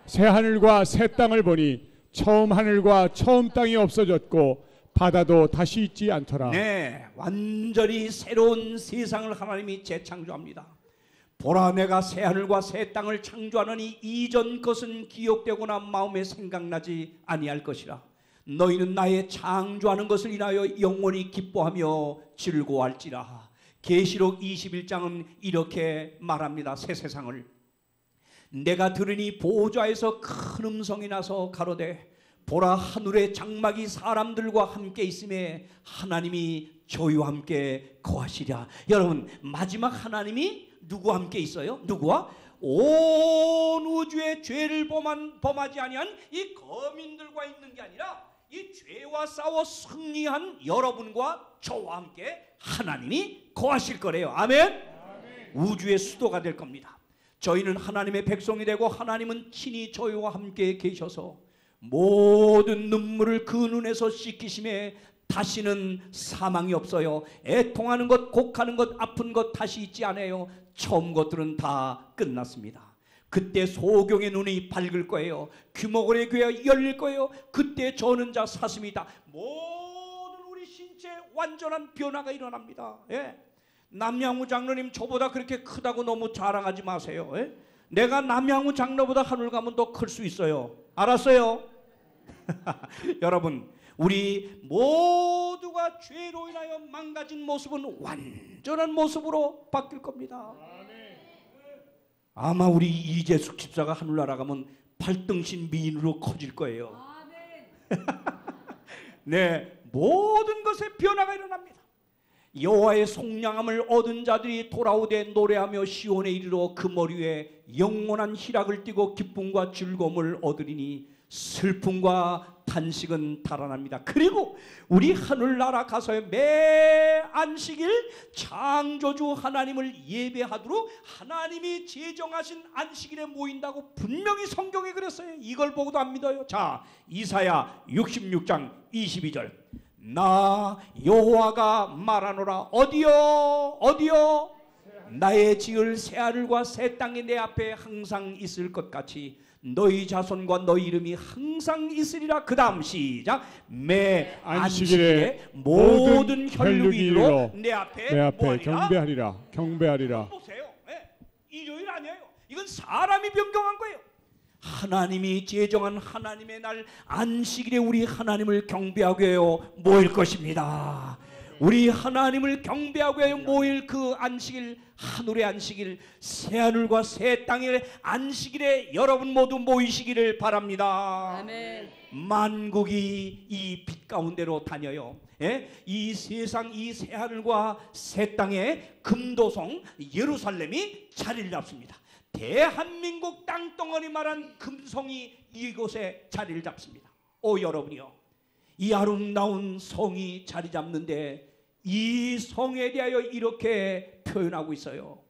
새하늘과 새 땅을 보니 처음 하늘과 처음 땅이 없어졌고 바다도 다시 있지 않더라. 네, 완전히 새로운 세상을 하나님이 재창조합니다. 보라, 내가 새하늘과 새 땅을 창조하느니 이전 것은 기억되거나 마음에 생각나지 아니할 것이라. 너희는 나의 창조하는 것을 인하여 영원히 기뻐하며 즐거워할지라. 계시록 21장은 이렇게 말합니다. 새 세상을. 내가 들으니 보호자에서 큰 음성이 나서 가로되 보라, 하늘의 장막이 사람들과 함께 있음에 하나님이 저희와 함께 거하시랴. 여러분, 마지막 하나님이 누구와 함께 있어요? 누구와? 온 우주의 죄를 범하지 아니한 이 거민들과 있는 게 아니라 이 죄와 싸워 승리한 여러분과 저와 함께 하나님이 거하실 거래요. 아멘? 우주의 수도가 될 겁니다. 저희는 하나님의 백성이 되고 하나님은 친히 저희와 함께 계셔서 모든 눈물을 그 눈에서 씻기심에 다시는 사망이 없어요. 애통하는 것, 곡하는 것, 아픈 것 다시 있지 않아요. 처음 것들은 다 끝났습니다. 그때 소경의 눈이 밝을 거예요. 귀머거리의 귀가 열릴 거예요. 그때 저는 자 사슴이다. 모든 우리 신체 완전한 변화가 일어납니다. 예. 남양우 장로님, 저보다 그렇게 크다고 너무 자랑하지 마세요. 예? 내가 남양우 장로보다 하늘 가면 더 클 수 있어요. 알았어요? 여러분, 우리 모두가 죄로 인하여 망가진 모습은 완전한 모습으로 바뀔 겁니다. 아마 우리 이재숙 집사가 하늘나라 가면 발등신 미인으로 커질 거예요. 네, 모든 것에 변화가 일어납니다. 여호와의 속량함을 얻은 자들이 돌아오되 노래하며 시온에 이르러 그 머리 위에 영원한 희락을 띠고 기쁨과 즐거움을 얻으리니 슬픔과 탄식은 달아납니다. 그리고 우리 하늘나라 가서 매 안식일 창조주 하나님을 예배하도록 하나님이 제정하신 안식일에 모인다고 분명히 성경에 그랬어요. 이걸 보고도 안 믿어요. 자, 이사야 66장 22절. 나 여호와가 말하노라. 어디요? 나의 지을 새하늘과 새 땅이 내 앞에 항상 있을 것 같이 너희 자손과 너희 이름이 항상 있으리라. 그 다음 시작. 매 안식일에 모든 혈육이 이르러 내 앞에 경배하리라. 보세요. 네. 일요일 아니에요. 이건 사람이 변경한 거예요. 하나님이 제정한 하나님의 날 안식일에 우리 하나님을 경배하기 위하여 모일 것입니다. 우리 하나님을 경배하기 위하여 모일 그 안식일, 하늘의 안식일, 새하늘과 새 땅의 안식일에 여러분 모두 모이시기를 바랍니다. 아멘. 만국이 이 빛 가운데로 다녀요. 예? 이 세상 이 새하늘과 새 땅의 금도성 예루살렘이 자리를 잡습니다. 대한민국 땅덩어리 말한 금성이 이곳에 자리를 잡습니다. 오 여러분이요, 이 아름다운 성이 자리 잡는데 이 성에 대하여 이렇게 표현하고 있어요.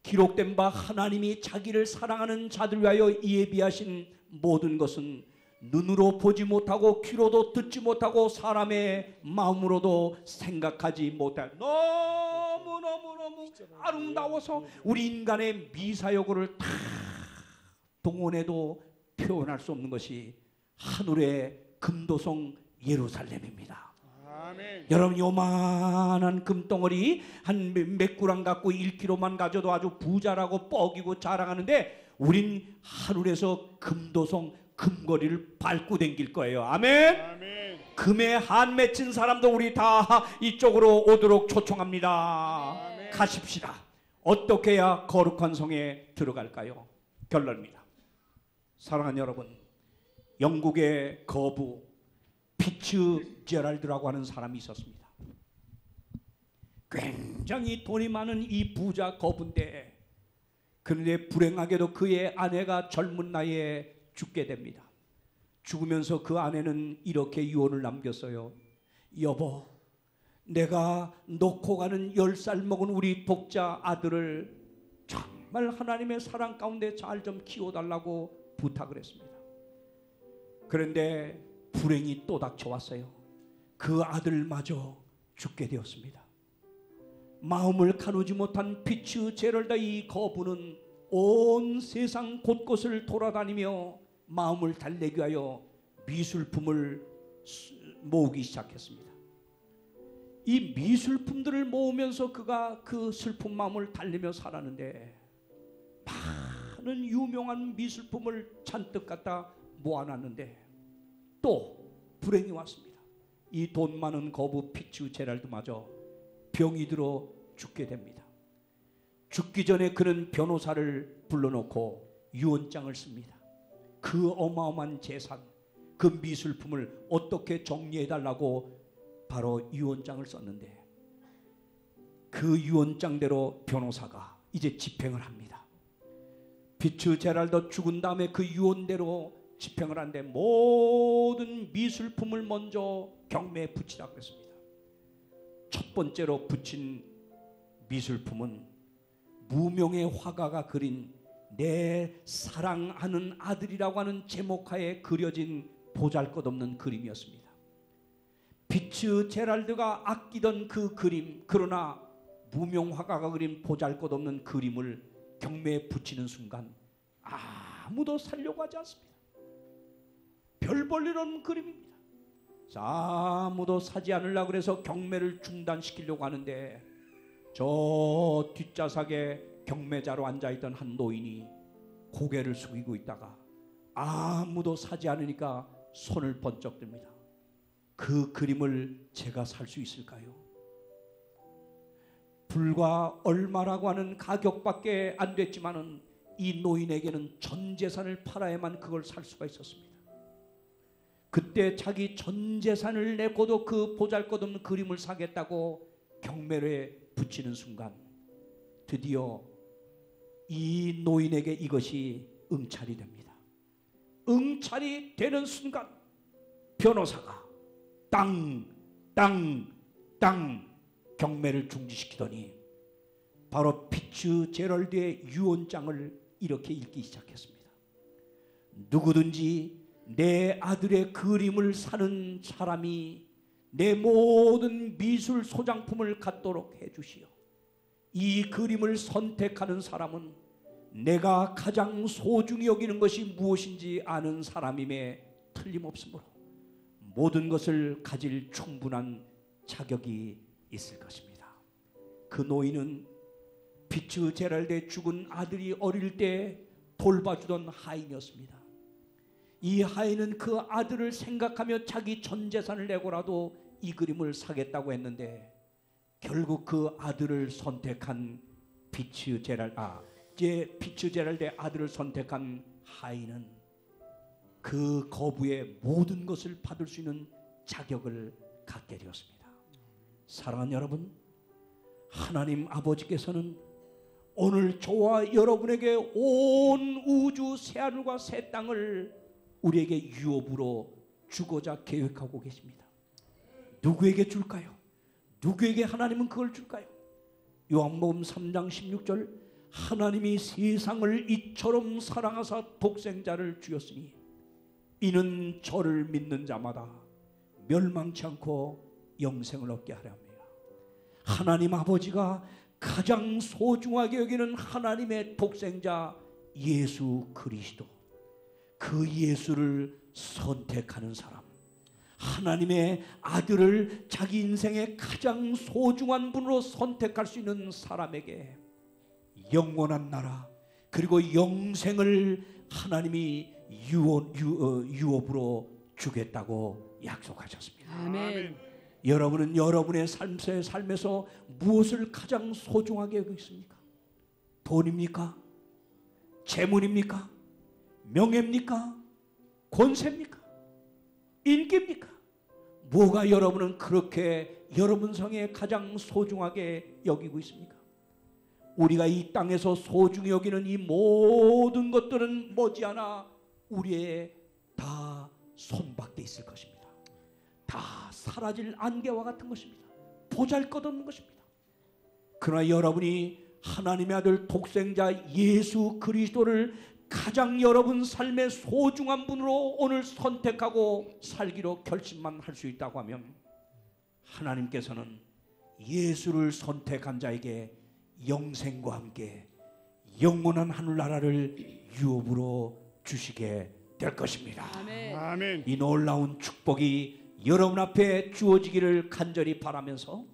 기록된 바 하나님이 자기를 사랑하는 자들 위하여 예비하신 모든 것은 눈으로 보지 못하고 귀로도 듣지 못하고 사람의 마음으로도 생각하지 못할 너무너무 아름다워서 우리 인간의 미사여구를 다 동원해도 표현할 수 없는 것이 하늘의 금도성 예루살렘입니다. 아멘. 여러분, 요만한 금덩어리 한 몇 구랑 갖고 1kg만 가져도 아주 부자라고 뻐기고 자랑하는데 우린 하늘에서 금도성 금거리를 밟고 댕길 거예요. 아멘. 아멘. 금에 한 맺힌 사람도 우리 다 이쪽으로 오도록 초청합니다. 아멘. 가십시다. 어떻게 해야 거룩한 성에 들어갈까요? 결론입니다. 사랑하는 여러분, 영국의 거부 피츠제랄드라고 하는 사람이 있었습니다. 굉장히 돈이 많은 이 부자 거부인데, 그런데 불행하게도 그의 아내가 젊은 나이에 죽게 됩니다. 죽으면서 그 아내는 이렇게 유언을 남겼어요. 여보, 내가 놓고 가는 10살 먹은 우리 독자 아들을 정말 하나님의 사랑 가운데 잘 좀 키워달라고 부탁을 했습니다. 그런데 불행이 또 닥쳐왔어요. 그 아들마저 죽게 되었습니다. 마음을 가누지 못한 피츠제럴다 이 거부는 온 세상 곳곳을 돌아다니며 마음을 달래기 위하여 미술품을 모으기 시작했습니다. 이 미술품들을 모으면서 그가 그 슬픈 마음을 달래며 살았는데 많은 유명한 미술품을 잔뜩 갖다 모아놨는데 또 불행이 왔습니다. 이 돈 많은 거부 피츠제랄드마저 병이 들어 죽게 됩니다. 죽기 전에 그는 변호사를 불러놓고 유언장을 씁니다. 그 어마어마한 재산, 그 미술품을 어떻게 정리해달라고 바로 유언장을 썼는데, 그 유언장대로 변호사가 이제 집행을 합니다. 피츠제랄드 죽은 다음에 그 유언대로 집행을 하는데 모든 미술품을 먼저 경매에 붙이라고 했습니다. 첫 번째로 붙인 미술품은 무명의 화가가 그린 내 사랑하는 아들이라고 하는 제목하에 그려진 보잘것없는 그림이었습니다. 피츠제랄드가 아끼던 그 그림, 그러나 무명 화가가 그린 보잘것없는 그림을 경매에 붙이는 순간 아무도 살려고 하지 않습니다. 별 볼 일 없는 그림입니다. 아무도 사지 않으려고 해서 경매를 중단시키려고 하는데 저 뒷좌석에 경매자로 앉아있던 한 노인이 고개를 숙이고 있다가 아무도 사지 않으니까 손을 번쩍 듭니다. 그 그림을 제가 살 수 있을까요? 불과 얼마라고 하는 가격밖에 안 됐지만은 이 노인에게는 전 재산을 팔아야만 그걸 살 수가 있었습니다. 그때 자기 전 재산을 내고도 그 보잘것없는 그림을 사겠다고 경매에 붙이는 순간 드디어 이 노인에게 이것이 응찰이 됩니다. 응찰이 되는 순간 변호사가 땅 경매를 중지시키더니 바로 피츠제럴드의 유언장을 이렇게 읽기 시작했습니다. 누구든지 내 아들의 그림을 사는 사람이 내 모든 미술 소장품을 갖도록 해주시오. 이 그림을 선택하는 사람은 내가 가장 소중히 여기는 것이 무엇인지 아는 사람임에 틀림없으므로 모든 것을 가질 충분한 자격이 있을 것입니다. 그 노인은 피츠제럴드의 죽은 아들이 어릴 때 돌봐주던 하인이었습니다. 이 하인은 그 아들을 생각하며 자기 전 재산을 내고라도 이 그림을 사겠다고 했는데 결국 그 아들을 선택한 피츠제럴드의 아들을 선택한 하인은 그 거부의 모든 것을 받을 수 있는 자격을 갖게 되었습니다. 사랑하는 여러분, 하나님 아버지께서는 오늘 저와 여러분에게 온 우주 새하늘과 새 땅을 우리에게 유업으로 주고자 계획하고 계십니다. 누구에게 줄까요? 누구에게 하나님은 그걸 줄까요? 요한복음 3장 16절 하나님이 세상을 이처럼 사랑하사 독생자를 주었으니 이는 저를 믿는 자마다 멸망치 않고 영생을 얻게 하려 합니다. 하나님 아버지가 가장 소중하게 여기는 하나님의 독생자 예수 그리스도, 그 예수를 선택하는 사람, 하나님의 아들을 자기 인생의 가장 소중한 분으로 선택할 수 있는 사람에게 영원한 나라 그리고 영생을 하나님이 유업으로 주겠다고 약속하셨습니다. 아멘. 여러분은 여러분의 삶에서 무엇을 가장 소중하게 여기고 있습니까? 돈입니까? 재물입니까? 명예입니까? 권세입니까? 인기입니까? 뭐가 여러분은 그렇게 여러분 성에 가장 소중하게 여기고 있습니까? 우리가 이 땅에서 소중히 여기는 이 모든 것들은 머지않아 우리의 다 손밖에 있을 것입니다. 다 사라질 안개와 같은 것입니다. 보잘것없는 것입니다. 그러나 여러분이 하나님의 아들 독생자 예수 그리스도를 가장 여러분 삶의 소중한 분으로 오늘 선택하고 살기로 결심만 할 수 있다고 하면 하나님께서는 예수를 선택한 자에게 영생과 함께 영원한 하늘나라를 유업으로 주시게 될 것입니다. 아멘. 아멘. 이 놀라운 축복이 여러분 앞에 주어지기를 간절히 바라면서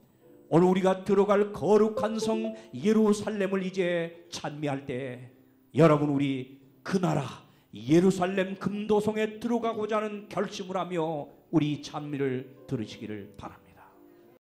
오늘 우리가 들어갈 거룩한 성 예루살렘을 이제 찬미할 때 여러분 우리 그 나라 예루살렘 금도성에 들어가고자 하는 결심을 하며 우리 찬미를 들으시기를 바랍니다.